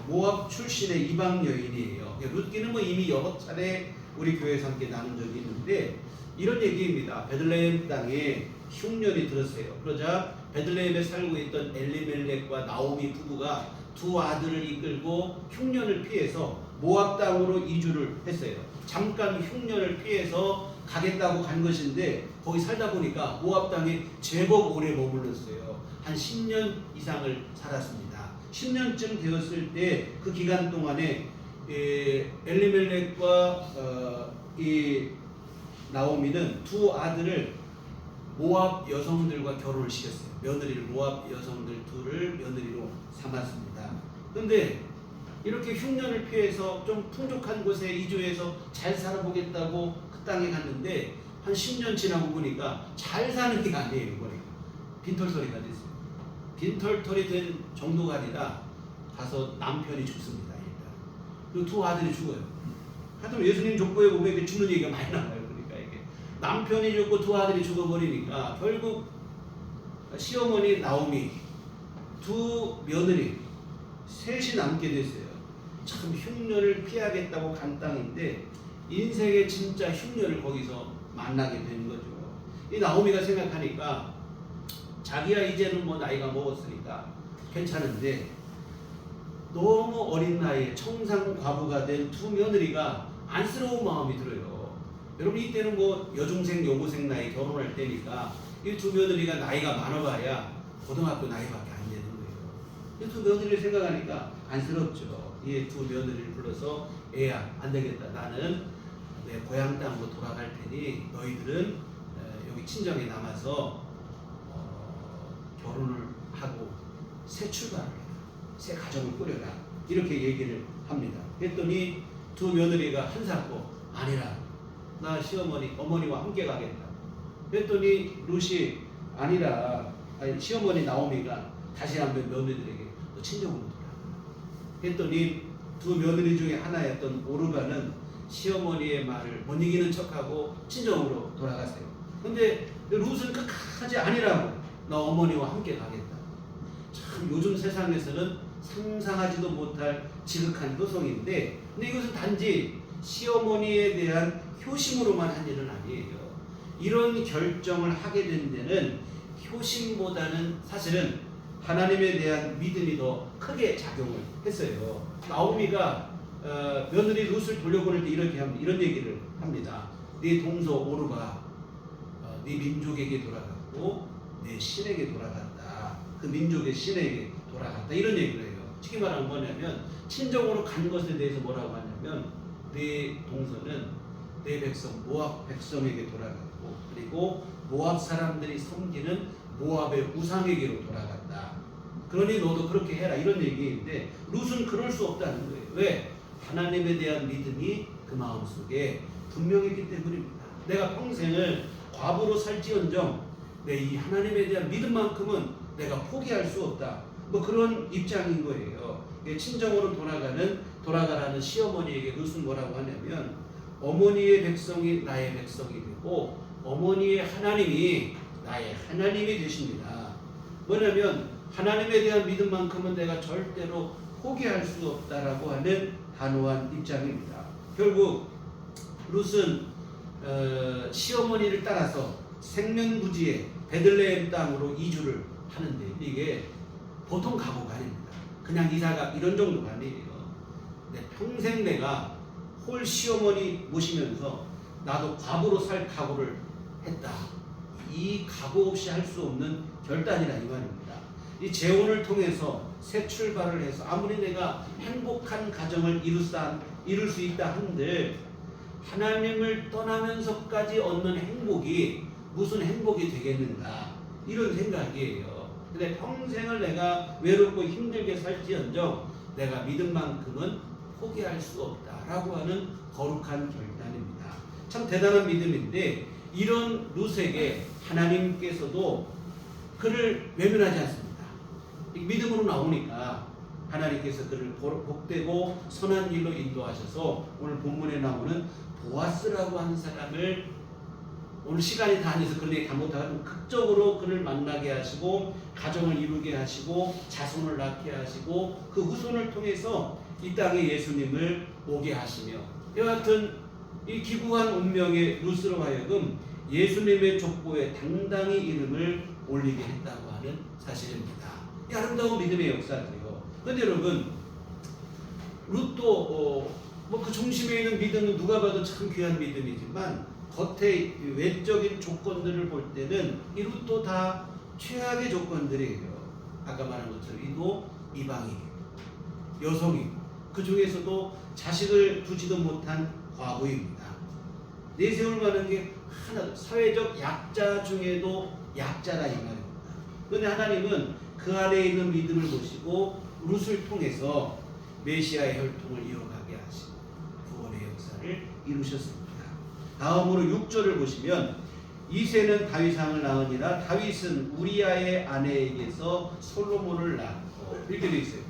Speaker 1: 모압 출신의 이방 여인이에요. 룻기는 뭐 이미 여러 차례 우리 교회에서 함께 나눈 적이 있는데 이런 얘기입니다. 베들레헴 땅에 흉년이 들었어요. 그러자 베들레헴에 살고 있던 엘리멜렉과 나오미 부부가 두 아들을 이끌고 흉년을 피해서 모압 땅으로 이주를 했어요. 잠깐 흉년을 피해서 가겠다고 간 것인데 거기 살다 보니까 모압 땅에 제법 오래 머물렀어요. 한 10년 이상을 살았습니다. 10년쯤 되었을 때 그 기간 동안에 엘리멜렉과 이 나오미는 두 아들을 모압 여성들과 결혼을 시켰어요. 며느리를 모압 여성들 둘을 며느리로 삼았습니다. 그런데 이렇게 흉년을 피해서 좀 풍족한 곳에 이주해서 잘 살아보겠다고 그 땅에 갔는데 한 10년 지나고 보니까 잘 사는 게 아니에요. 이거는 빈털터리가 됐어요. 빈털터리 된 정도가 아니라 가서 남편이 죽습니다. 일단. 그리고 두 아들이 죽어요. 하여튼 예수님 족보에 보면 죽는 얘기가 많이 나와요. 그러니까 이게 남편이 죽고 두 아들이 죽어버리니까 결국 시어머니 나오미, 두 며느리 셋이 남게 됐어요. 참 흉년을 피하겠다고 간 땅인데 인생의 진짜 흉년을 거기서 만나게 되는 거죠. 이 나오미가 생각하니까 자기야 이제는 뭐 나이가 먹었으니까 괜찮은데 너무 어린 나이에 청상 과부가 된 두 며느리가 안쓰러운 마음이 들어요. 여러분 이때는 뭐 여중생 여고생 나이 결혼할 때니까 이 두 며느리가 나이가 많아봐야 고등학교 나이밖에 안 되는 거예요. 이 두 며느리를 생각하니까 안쓰럽죠. 이 두 며느리를 불러서 애야 안 되겠다. 나는 내 고향 땅으로 돌아갈 테니 너희들은 여기 친정에 남아서 결혼을 하고 새 출발을 해라. 새 가정을 꾸려라. 이렇게 얘기를 합니다. 그랬더니 두 며느리가 한사코 아니라 나 시어머니 어머니와 함께 가겠다. 그랬더니 룻이 아니라 시어머니 나오미가 다시 한번 며느리들에게 너 친정으로 돌아가. 그랬더니 두 며느리 중에 하나였던 오르바는 시어머니의 말을 못 이기는 척하고 친정으로 돌아가세요. 근데 룻은 끝까지 아니라고 나 어머니와 함께 가겠다. 참 요즘 세상에서는 상상하지도 못할 지극한 효성인데, 근데 이것은 단지 시어머니에 대한 효심으로만 한 일은 아니에요. 이런 결정을 하게 된 데는 효심보다는 사실은 하나님에 대한 믿음이 더 크게 작용을 했어요. 나오미가 며느리 룻을 돌려보낼 때 이렇게 합니다. 이런 얘기를 합니다. 네 동서 오르바 네 민족에게 돌아갔고 내 신에게 돌아갔다. 그 민족의 신에게 돌아갔다. 이런 얘기를 해요. 쉽게 말하면 뭐냐면 친정으로 간 것에 대해서 뭐라고 하냐면 네 동서는 내 백성 모압 백성에게 돌아갔고 그리고 모압 사람들이 섬기는 모압의 우상에게로 돌아갔다. 그러니 너도 그렇게 해라. 이런 얘기인데 룻은 그럴 수 없다는 거예요. 왜? 하나님에 대한 믿음이 그 마음속에 분명했기 때문입니다. 내가 평생을 과부로 살지언정 내 이 하나님에 대한 믿음만큼은 내가 포기할 수 없다. 뭐 그런 입장인 거예요. 친정으로 돌아가라는 시어머니에게 룻은 뭐라고 하냐면 어머니의 백성이 나의 백성이 되고 어머니의 하나님이 나의 하나님이 되십니다. 뭐냐면 하나님에 대한 믿음만큼은 내가 절대로 포기할 수 없다라고 하는 단호한 입장입니다. 결국 룻은 시어머니를 따라서 생명부지의 베들레헴 땅으로 이주를 하는데 이게 보통 각오가 아닙니다. 그냥 이사가 이런 정도가 아니에요. 평생 내가 홀 시어머니 모시면서 나도 과부로 살 각오를 했다. 이 각오 없이 할 수 없는 결단이라 이 말입니다. 이 재혼을 통해서 새 출발을 해서 아무리 내가 행복한 가정을 이룰 수 있다 한들 하나님을 떠나면서까지 얻는 행복이 무슨 행복이 되겠는가 이런 생각이에요. 근데 평생을 내가 외롭고 힘들게 살지언정 내가 믿음만큼은 포기할 수 없다라고 하는 거룩한 결단입니다. 참 대단한 믿음인데 이런 룻에게 하나님께서도 그를 외면하지 않습니다. 믿음으로 나오니까 하나님께서 그를 복되고 선한 길로 인도하셔서 오늘 본문에 나오는 보아스라고 하는 사람을 오늘 시간이 다 아니어서 그런 얘기 다 못하고 극적으로 그를 만나게 하시고 가정을 이루게 하시고 자손을 낳게 하시고 그 후손을 통해서 이 땅에 예수님을 오게 하시며 이와 같은 이 기구한 운명의 룻으로 하여금 예수님의 족보에 당당히 이름을 올리게 했다고 하는 사실입니다. 이 아름다운 믿음의 역사죠. 그런데 여러분 룻도 그 중심에 있는 믿음은 누가 봐도 참 귀한 믿음이지만 겉의 외적인 조건들을 볼 때는 이 룻도 다 최악의 조건들이에요. 아까 말한 것처럼 이도 이방인이고 여성이고 그 중에서도 자식을 두지도 못한 과부입니다. 내세울 만한 게 하나도 사회적 약자 중에도 약자라 이 말입니다. 그런데 하나님은 그 안에 있는 믿음을 보시고 룻을 통해서 메시아의 혈통을 이어가게 하시고 구원의 역사를 이루셨습니다. 다음으로 6절을 보시면 이새는 다윗왕을 낳으니라 다윗은 우리아의 아내에게서 솔로몬을 낳았고 이렇게 되어 있어요.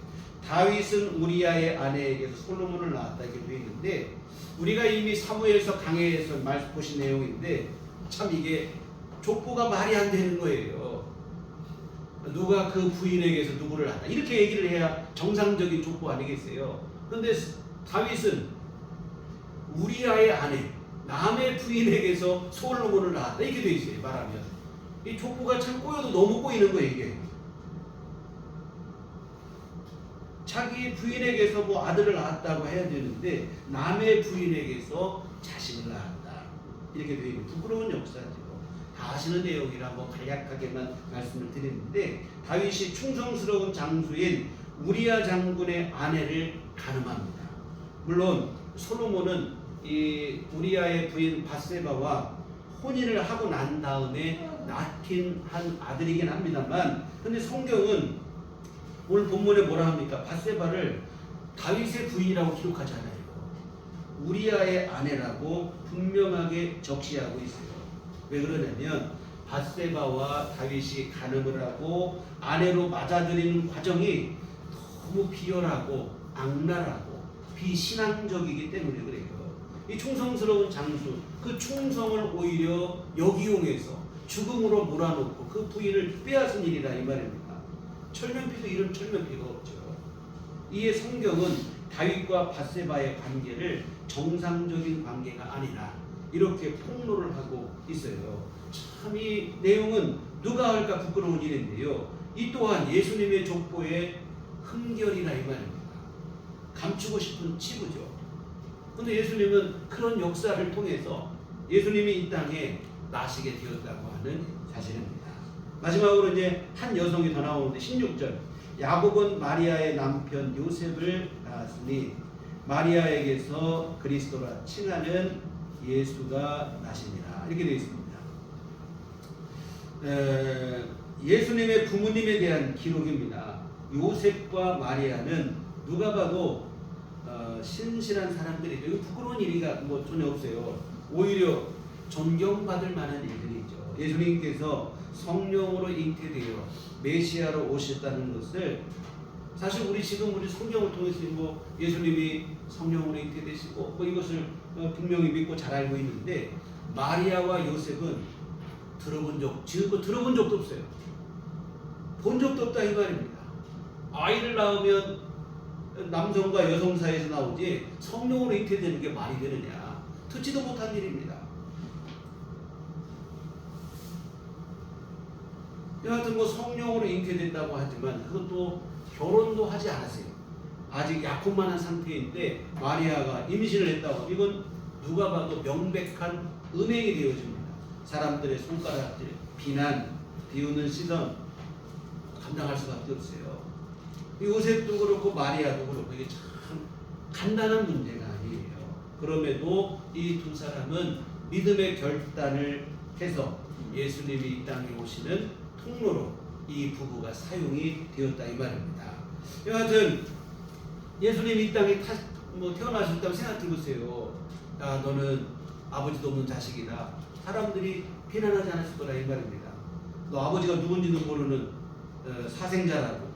Speaker 1: 다윗은 우리아의 아내에게서 솔로몬을 낳았다 이렇게 되어 있는데 우리가 이미 사무엘서 강해에서 보신 내용인데 참 이게 족보가 말이 안 되는 거예요. 누가 그 부인에게서 누구를 낳았다 이렇게 얘기를 해야 정상적인 족보 아니겠어요. 그런데 다윗은 우리아의 아내 남의 부인에게서 솔로몬을 낳았다 이렇게 되어 있어요. 말하면 이 족보가 참 꼬여도 너무 꼬이는 거예요. 이게 자기 부인에게서 뭐 아들을 낳았다고 해야 되는데 남의 부인에게서 자식을 낳았다 이렇게 되어 있는 부끄러운 역사죠. 다 아시는 내용이라 뭐 간략하게만 말씀을 드리는데 다윗이 충성스러운 장수인 우리야 장군의 아내를 가늠합니다. 물론 솔로몬은 이 우리야의 부인 밧세바와 혼인을 하고 난 다음에 낳긴 한 아들이긴 합니다만, 근데 성경은 오늘 본문에 뭐라 합니까? 밧세바를 다윗의 부인이라고 기록하지 않아요. 우리야의 아내라고 분명하게 적시하고 있어요. 왜 그러냐면 밧세바와 다윗이 간음을 하고 아내로 맞아들이는 과정이 너무 비열하고 악랄하고 비신앙적이기 때문에 그래요. 이 충성스러운 장수, 그 충성을 오히려 역이용해서 죽음으로 몰아넣고 그 부인을 빼앗은 일이라 이 말입니다. 철면피도 이런 철면피가 없죠. 이에 성경은 다윗과 밧세바의 관계를 정상적인 관계가 아니라 이렇게 폭로를 하고 있어요. 참 이 내용은 누가 할까 부끄러운 일인데요. 이 또한 예수님의 족보의 흠결이라 이 말입니다. 감추고 싶은 치부죠. 근데 예수님은 그런 역사를 통해서 예수님이 이 땅에 나시게 되었다고 하는 사실입니다. 마지막으로 이제 한 여성이 더 나오는데 16절, 야곱은 마리아의 남편 요셉을 낳았으니 마리아에게서 그리스도라 칭하는 예수가 나시니라. 이렇게 되어 있습니다. 예수님의 부모님에 대한 기록입니다. 요셉과 마리아는 누가 봐도 신실한 사람들이죠. 이거 부끄러운 일이가 뭐 전혀 없어요. 오히려 존경받을 만한 일들이죠. 예수님께서 성령으로 잉태되어 메시아로 오셨다는 것을, 사실 우리 지금 우리 성경을 통해서 뭐 예수님이 성령으로 잉태되시고 뭐 이것을 분명히 믿고 잘 알고 있는데, 마리아와 요셉은 들어본 적도 없어요. 본 적도 없다 이 말입니다. 아이를 낳으면 남성과 여성 사이에서 나오지 성령으로 잉태되는 게 말이 되느냐. 듣지도 못한 일입니다. 여하튼 뭐 성령으로 잉태된다고 하지만 그것도 결혼도 하지 않았어요. 아직 약혼만한 상태인데 마리아가 임신을 했다고, 이건 누가 봐도 명백한 음행이 되어집니다. 사람들의 손가락질, 비난, 비웃는 시선 감당할 수밖에 없어요. 요셉도 그렇고 마리아도 그렇고 이게 참 간단한 문제가 아니에요. 그럼에도 이 두 사람은 믿음의 결단을 해서 예수님이 이 땅에 오시는 통로로 이 부부가 사용이 되었다 이 말입니다. 여하튼 예수님이 이 땅에 태어나셨다고 생각해 보세요. 야, 너는 아버지도 없는 자식이다. 사람들이 비난하지 않았을 거라 이 말입니다. 너 아버지가 누군지도 모르는 사생자라고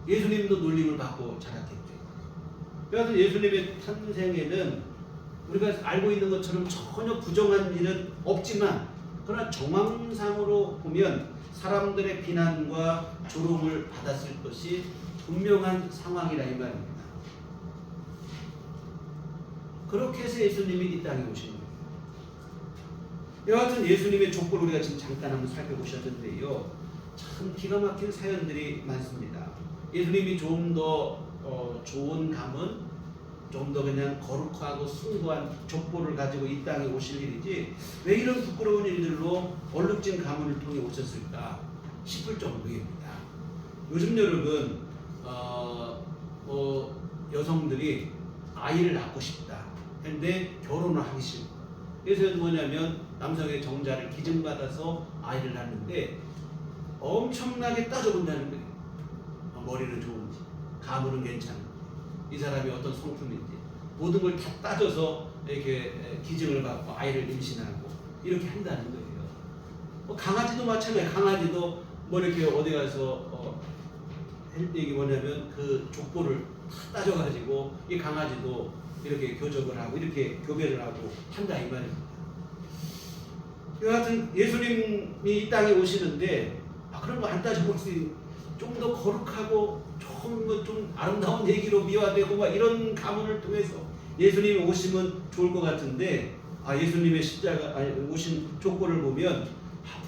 Speaker 1: 예수님도 놀림을 받고 자랐겠죠. 그래서 예수님의 탄생에는 우리가 알고 있는 것처럼 전혀 부정한 일은 없지만, 그러나 정황상으로 보면 사람들의 비난과 조롱을 받았을 것이 분명한 상황이라 이 말입니다. 그렇게 해서 예수님이 이 땅에 오신 거예요. 여하튼 예수님의 족보를 우리가 지금 잠깐 한번 살펴보셨는데요. 참 기가 막힌 사연들이 많습니다. 예수님이 좀 더 좋은 가문, 좀 더 그냥 거룩하고 숭고한 족보를 가지고 이 땅에 오실 일이지 왜 이런 부끄러운 일들로 얼룩진 가문을 통해 오셨을까 싶을 정도입니다. 요즘 여러분 여성들이 아이를 낳고 싶다 했는데 결혼을 하기 싫고, 그래서 뭐냐면 남성의 정자를 기증받아서 아이를 낳는데 엄청나게 따져본다는 거예요. 머리는 좋은지, 가문은 괜찮은지, 이 사람이 어떤 성품인지 모든 걸 다 따져서 이렇게 기증을 받고 아이를 임신하고 이렇게 한다는 거예요. 강아지도 마찬가지예요. 강아지도 뭐 이렇게 어디 가서 이게 뭐냐면 그 족보를 다 따져가지고 이 강아지도 이렇게 교접을 하고 이렇게 교배를 하고 한다 이 말입니다. 여하튼 예수님이 이 땅에 오시는데 그런 거 안 따져볼 수 있는, 좀 더 거룩하고 좀 아름다운 얘기로 미화되고 막 이런 가문을 통해서 예수님이 오시면 좋을 것 같은데, 예수님의 십자가 오신 족보를 보면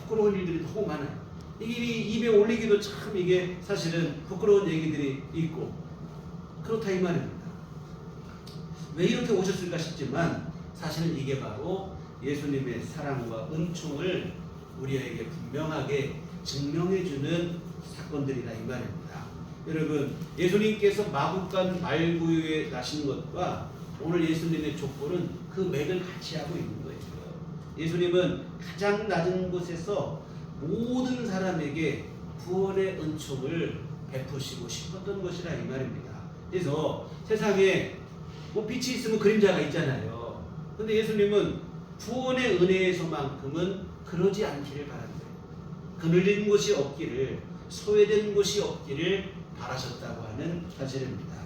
Speaker 1: 부끄러운 일들이 너무 많아요. 이게 입에 올리기도 참 이게 사실은 부끄러운 얘기들이 있고 그렇다 이 말입니다. 왜 이렇게 오셨을까 싶지만 사실은 이게 바로 예수님의 사랑과 은총을 우리에게 분명하게 증명해주는 사건들이다 이 말입니다. 여러분, 예수님께서 마구간 말구유에 나신 것과 오늘 예수님의 족보는 그 맥을 같이 하고 있는 거예요. 예수님은 가장 낮은 곳에서 모든 사람에게 구원의 은총을 베푸시고 싶었던 것이라 이 말입니다. 그래서 세상에 뭐 빛이 있으면 그림자가 있잖아요. 근데 예수님은 구원의 은혜에서만큼은 그러지 않기를 바란 거예요. 그늘진 곳이 없기를, 소외된 곳이 없기를 바라셨다고 하는 사실입니다.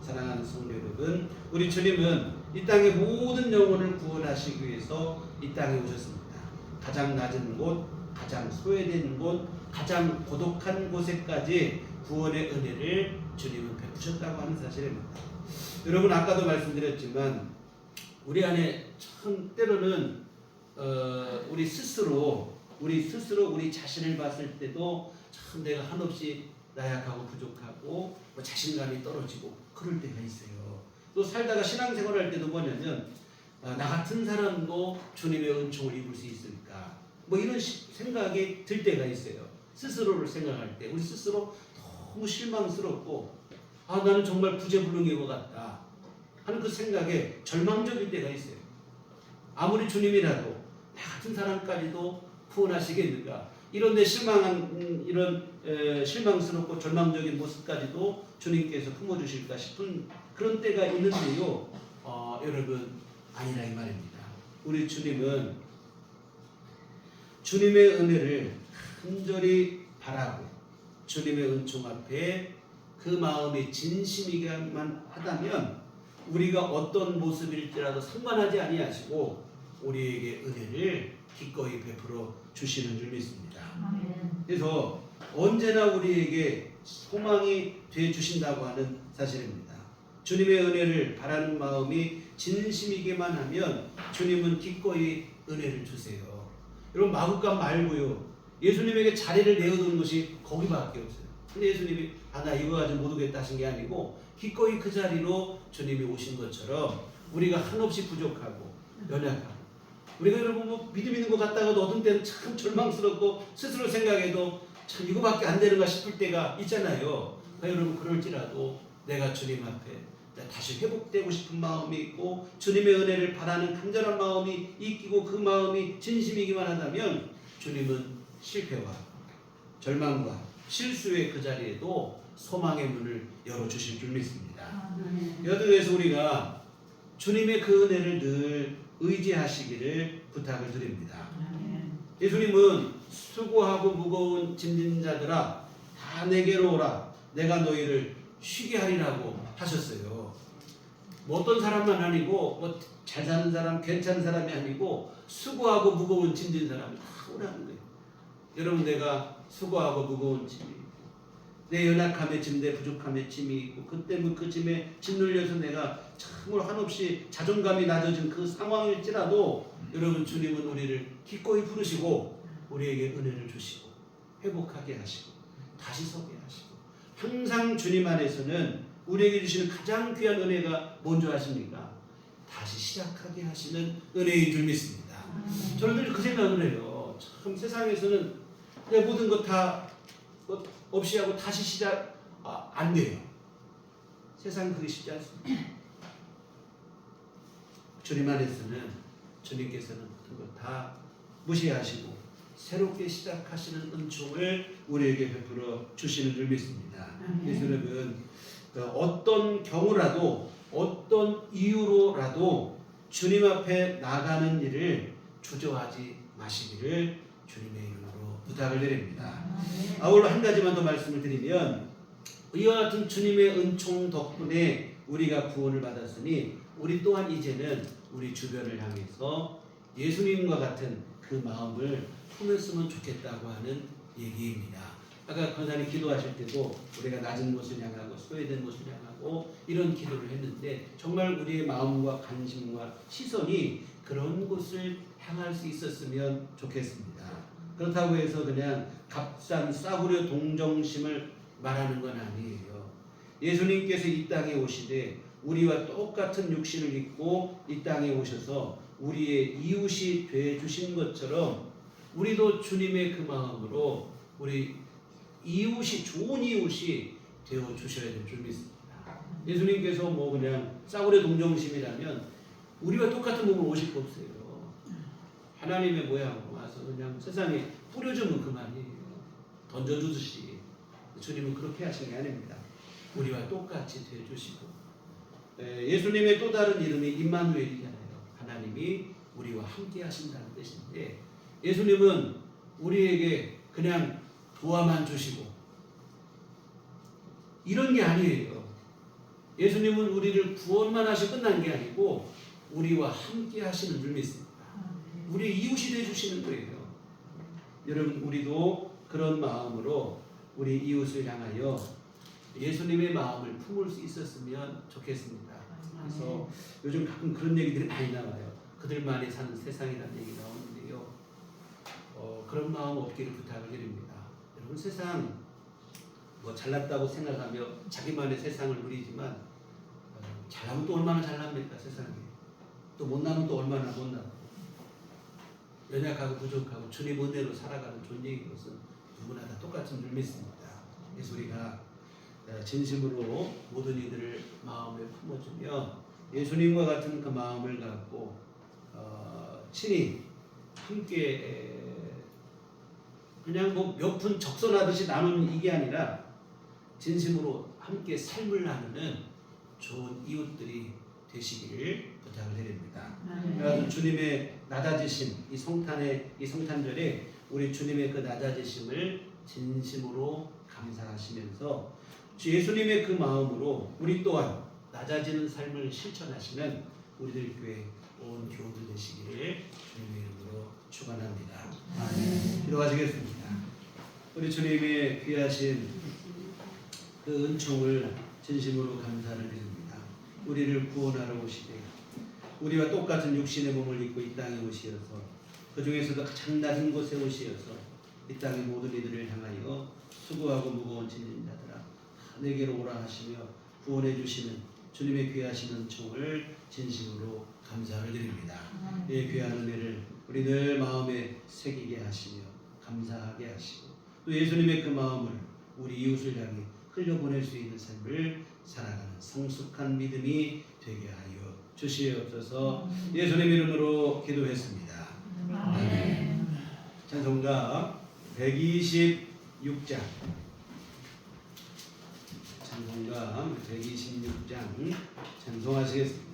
Speaker 1: 사랑하는 성도 여러분, 우리 주님은 이 땅의 모든 영혼을 구원하시기 위해서 이 땅에 오셨습니다. 가장 낮은 곳, 가장 소외된 곳, 가장 고독한 곳에까지 구원의 은혜를 주님은 베푸셨다고 하는 사실입니다. 여러분, 아까도 말씀드렸지만 우리 안에 참 때로는 우리 스스로 우리 자신을 봤을 때도 참 내가 한없이 나약하고 부족하고 뭐 자신감이 떨어지고 그럴 때가 있어요. 또 살다가 신앙생활을 할 때도 뭐냐면 나 같은 사람도 주님의 은총을 입을 수 있을까, 뭐 이런 생각이 들 때가 있어요. 스스로를 생각할 때 우리 스스로 너무 실망스럽고 나는 정말 구제불능인 것 같다 하는 그 생각에 절망적일 때가 있어요. 아무리 주님이라도 나 같은 사람까지도 구원하시겠는가, 이런 데 실망한 실망스럽고 절망적인 모습까지도 주님께서 품어주실까 싶은 그런 때가 있는데요. 여러분, 아니라 이 말입니다. 우리 주님은 주님의 은혜를 간절히 바라고 주님의 은총 앞에 그 마음이 진심이기만 하다면 우리가 어떤 모습일지라도 상관하지 아니하시고 우리에게 은혜를 기꺼이 베풀어 주시는 줄 믿습니다. 그래서 언제나 우리에게 소망이 돼 주신다고 하는 사실입니다. 주님의 은혜를 바라는 마음이 진심이기만 하면 주님은 기꺼이 은혜를 주세요. 여러분, 마구간 말고요, 예수님에게 자리를 내어두는 것이 거기밖에 없어요. 근데 예수님이 나 이거 가지고 못 오겠다 하신 게 아니고 기꺼이 그 자리로 주님이 오신 것처럼 우리가 한없이 부족하고 연약하고, 우리가 여러분 뭐 믿음 있는 것 같다가도 어떤 때는 참 절망스럽고 스스로 생각해도 참 이거밖에 안 되는가 싶을 때가 있잖아요. 그러니까 여러분, 그럴지라도 내가 주님 앞에 다시 회복되고 싶은 마음이 있고 주님의 은혜를 바라는 간절한 마음이 있고 그 마음이 진심이기만 하다면 주님은 실패와 절망과 실수의 그 자리에도 소망의 문을 열어주실 줄 믿습니다. 여기서 우리가 주님의 그 은혜를 늘 의지하시기를 부탁을 드립니다. 예수님은 수고하고 무거운 짐진 자들아 다 내게로 오라, 내가 너희를 쉬게 하리라고 하셨어요. 뭐 어떤 사람만 아니고 뭐 잘 사는 사람, 괜찮은 사람이 아니고 수고하고 무거운 짐진 사람이 다 오라는 거예요. 여러분, 내가 수고하고 무거운 짐이 있고 내 연약함에 짐, 내 부족함에 짐이 있고 그때문 그 짐에 짓눌려서 내가 참으로 한없이 자존감이 낮아진 그 상황일지라도 여러분, 주님은 우리를 기꺼이 부르시고 우리에게 은혜를 주시고 회복하게 하시고 다시 서게 하시고, 항상 주님 안에서는 우리에게 주시는 가장 귀한 은혜가 뭔지 아십니까? 다시 시작하게 하시는 은혜인 줄 믿습니다. 저는 늘 그 생각을 해요. 참 세상에서는 내 모든 것 다 없이 하고 다시 시작 안 돼요. 세상 그게 쉽지 않습니다. 주님 안에서는 주님께서는 모든 것 다 무시하시고 새롭게 시작하시는 은총을 우리에게 베풀어 주시는 줄 믿습니다. 그래서 여러분, 어떤 경우라도 어떤 이유로라도 주님 앞에 나가는 일을 주저하지 마시기를 주님의 이름으로 부탁을 드립니다. 아울러 한 가지만 더 말씀을 드리면, 이와 같은 주님의 은총 덕분에 우리가 구원을 받았으니 우리 또한 이제는 우리 주변을 향해서 예수님과 같은 그 마음을 품었으면 좋겠다고 하는 얘기입니다. 아까 권사님 기도하실 때도 우리가 낮은 곳을 향하고 소외된 곳을 향하고 이런 기도를 했는데 정말 우리의 마음과 관심과 시선이 그런 곳을 향할 수 있었으면 좋겠습니다. 그렇다고 해서 그냥 값싼 싸구려 동정심을 말하는 건 아니에요. 예수님께서 이 땅에 오시되 우리와 똑같은 육신을 입고 이 땅에 오셔서 우리의 이웃이 돼 주신 것처럼 우리도 주님의 그 마음으로 우리 이웃이, 좋은 이웃이 되어 주셔야 될 줄 믿습니다. 예수님께서 뭐 그냥 싸구려 동정심이라면 우리와 똑같은 몸을 오실 거 없어요. 하나님의 모양으로 와서 그냥 세상에 뿌려주면 그만이에요. 던져주듯이. 주님은 그렇게 하신 게 아닙니다. 우리와 똑같이 되어주시고, 예수님의 또 다른 이름이 임마누엘이잖아요. 하나님이 우리와 함께 하신다는 뜻인데, 예수님은 우리에게 그냥 도와만 주시고 이런 게 아니에요. 예수님은 우리를 구원만 하시고 끝난 게 아니고 우리와 함께 하시는 줄 믿습니다. 우리 이웃이 되어주시는 거예요. 여러분, 우리도 그런 마음으로 우리 이웃을 향하여 예수님의 마음을 품을 수 있었으면 좋겠습니다. 그래서 요즘 가끔 그런 얘기들이 많이 나와요. 그들만이 사는 세상이라는 얘기 나오는데요. 그런 마음 없기를 부탁을 드립니다. 여러분, 세상 뭐 잘났다고 생각하며 자기만의 세상을 누리지만 잘나면 또 얼마나 잘납니까? 세상에. 또 못나면 또 얼마나 못나고, 연약하고 부족하고 주님 은혜로 살아가는 존재인 것은 누구나 다 똑같은 줄 믿습니다. 그래서 우리가 진심으로 모든 이들을 마음에 품어주며 예수님과 같은 그 마음을 갖고 친히 함께 그냥 뭐 몇 푼 적선하듯이 나누는 이게 아니라 진심으로 함께 삶을 나누는 좋은 이웃들이 되시기를 부탁을 드립니다. 그래서 주님의 낮아지심, 이 성탄절에 우리 주님의 그 낮아지심을 진심으로 감사하시면서 예수님의 그 마음으로 우리 또한 낮아지는 삶을 실천하시는 우리들 교회 온 교우들 되시기를 주님의 이름으로 축원합니다. 기도하시겠습니다. 우리 주님의 귀하신 그 은총을 진심으로 감사를 드립니다. 우리를 구원하러 오시되 우리와 똑같은 육신의 몸을 입고 이 땅에 오시어서 그 중에서도 가장 낮은 곳에 오시어서 이 땅의 모든 이들을 향하여 수고하고 무거운 짐진 자들아 내게로 오라 하시며 구원해 주시는 주님의 귀하신 은총을 진심으로 감사를 드립니다. 이 귀한 은혜를 우리 늘 마음에 새기게 하시며 감사하게 하시고 또 예수님의 그 마음을 우리 이웃을 향해 흘려보낼 수 있는 삶을 살아가는 성숙한 믿음이 되게 하여 주시옵소서. 예수님 이름으로 기도했습니다. 아멘. 찬송가 126장 찬송가 126장 찬송하시겠습니다.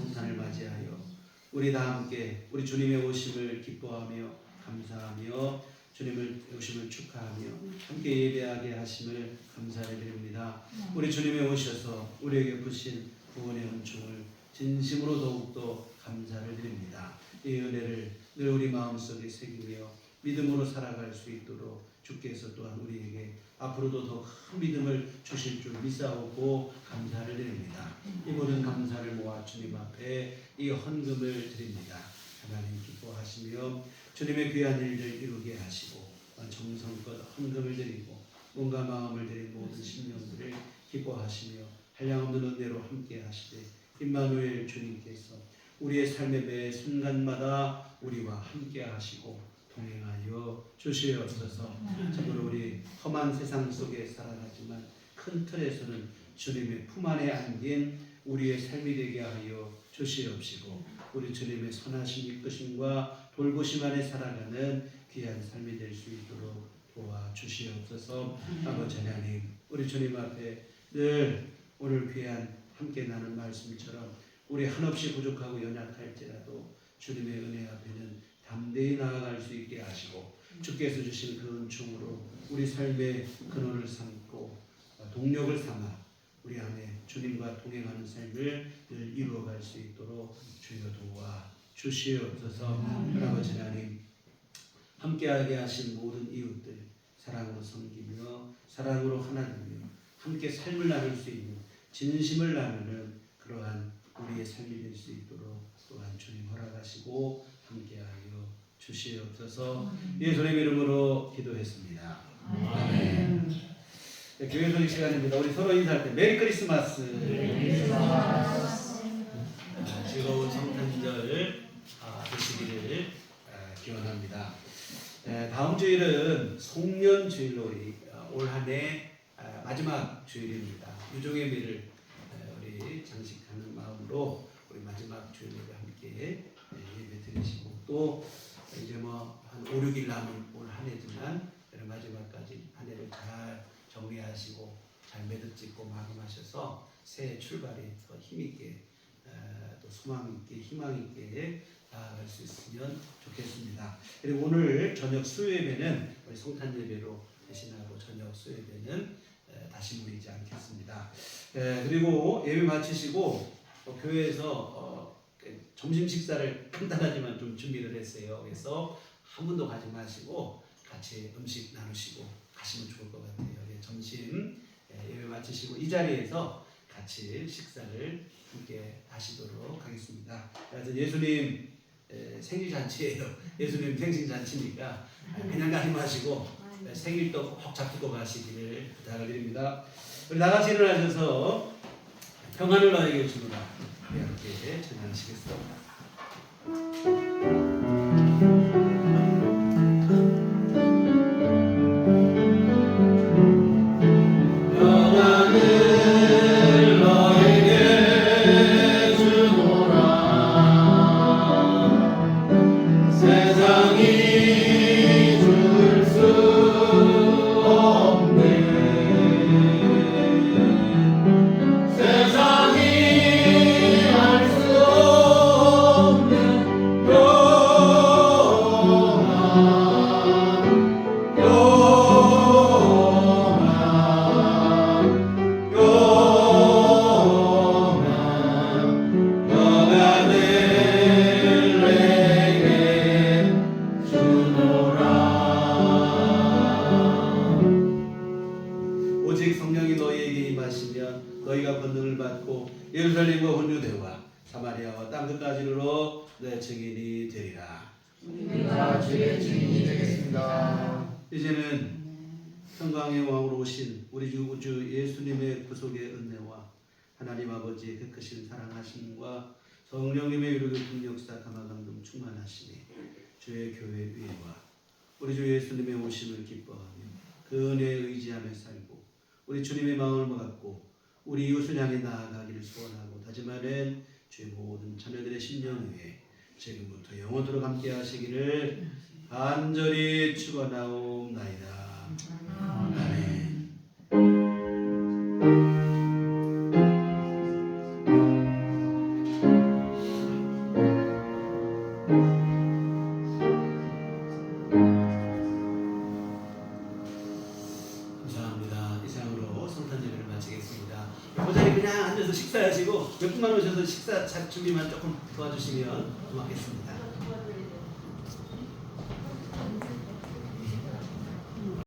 Speaker 1: 성탄을 맞이하여 우리 다 함께 우리 주님의 오심을 기뻐하며 감사하며 주님의 오심을 축하하며 함께 예배하게 하심을 감사를 드립니다. 우리 주님이 오셔서 우리에게 부신 구원의 은총을 진심으로 더욱더 감사를 드립니다. 이 은혜를 늘 우리 마음속에 새기며 믿음으로 살아갈 수 있도록 주께서 또한 우리에게 앞으로도 더 큰 믿음을 주실 줄 믿사오고 감사를 드립니다. 이 모든 감사를 모아 주님 앞에 이 헌금을 드립니다. 하나님 기뻐하시며 주님의 귀한 일을 이루게 하시고 정성껏 헌금을 드리고 몸과 마음을 드린 모든 심령들을 기뻐하시며 한량없는 은혜로 함께 하시되 임마누엘 주님께서 우리의 삶의 매 순간마다 우리와 함께 하시고 동행하여 주시옵소서. 참으로 우리 험한 세상 속에 살아가지만 큰 틀에서는 주님의 품 안에 안긴 우리의 삶이 되게 하여 주시옵시고 우리 주님의 선하신 이끄심과 돌보심 안에 살아가는 귀한 삶이 될 수 있도록 도와주시옵소서. 아버지 하나님, 우리 주님 앞에 늘 오늘 귀한 함께 나눈 말씀처럼 우리 한없이 부족하고 연약할지라도 주님의 은혜 앞에는 담대히 나아갈 수 있게 하시고 주께서 주신 그 은총으로 우리 삶의 근원을 삼고 동력을 삼아 우리 안에 주님과 동행하는 삶을 늘 이루어갈 수 있도록 주여 도와 주시옵소서. 아버지 하나님, 함께하게 하신 모든 이웃들 사랑으로 섬기며 사랑으로 하나 되며 함께 삶을 나눌 수 있는 진심을 나누는 그러한 우리의 삶이 될 수 있도록 또한 주님 허락하시고 함께하여 주시옵소서. 예수님의 이름으로 기도했습니다. 아멘. 네, 교회 소식 시간입니다. 우리 서로 인사할 때 메리 크리스마스. 즐거운 성탄절 되시기를 기원합니다. 다음 주일은 송년 주일로 올 한 해 마지막 주일입니다. 유종의 미를 우리 장식하는 마음으로 우리 마지막 주일에 함께 예배 드리시고 또 이제 한 5, 6일 남은 올 한 해지만 마지막까지 한 해를 잘 정리하시고 잘 매듭 짓고 마감하셔서 새해 출발에 더 힘있게 또 소망 있게 희망 있게 나아갈 수 있으면 좋겠습니다. 그리고 오늘 저녁 수요예배는 우리 성탄 예배로 대신하고 저녁 수요예배는 다시 모이지 않겠습니다. 그리고 예배 마치시고 교회에서 점심 식사를 간단하지만 좀 준비를 했어요. 그래서 한 분도 가지 마시고 같이 음식 나누시고 가시면 좋을 것 같아요. 점심 예배 마치시고 이 자리에서 같이 식사를 함께 하시도록 하겠습니다. 그래서 예수님 생일 잔치예요. 예수님 생신 잔치니까 그냥 가지 마시고 생일도 꼭 잡수고 가시기를 부탁을 드립니다. 우리 나같이 일어나셔서 평안을 너에게 주노라 함께 찬양하시겠습니다. 너희가 권능을 받고 예루살렘과 혼주대와 사마리아와 땅끝까지 이르러 내 증인이 되리라.
Speaker 2: 우리가 주의 증인이 되겠습니다.
Speaker 1: 이제는 평강의 왕으로 오신 우리 주 예수님의 구속의 은혜와 하나님 아버지의 그 크신 사랑하심과 성령님의 위로의 능력사 감화감동 충만하시니 주의 교회 위에와 우리 주 예수님의 오심을 기뻐하며 그 은혜에 의지하며 살고 우리 주님의 마음을 갖고 우리 이웃을 향해 나아가기를 소원하고 다짐하는 주의 모든 자녀들의 심령 위에 지금부터 영원토록 함께 하시기를 간절히 축원하옵나이다. 아멘. 식사 준비만 조금 도와주시면 고맙겠습니다.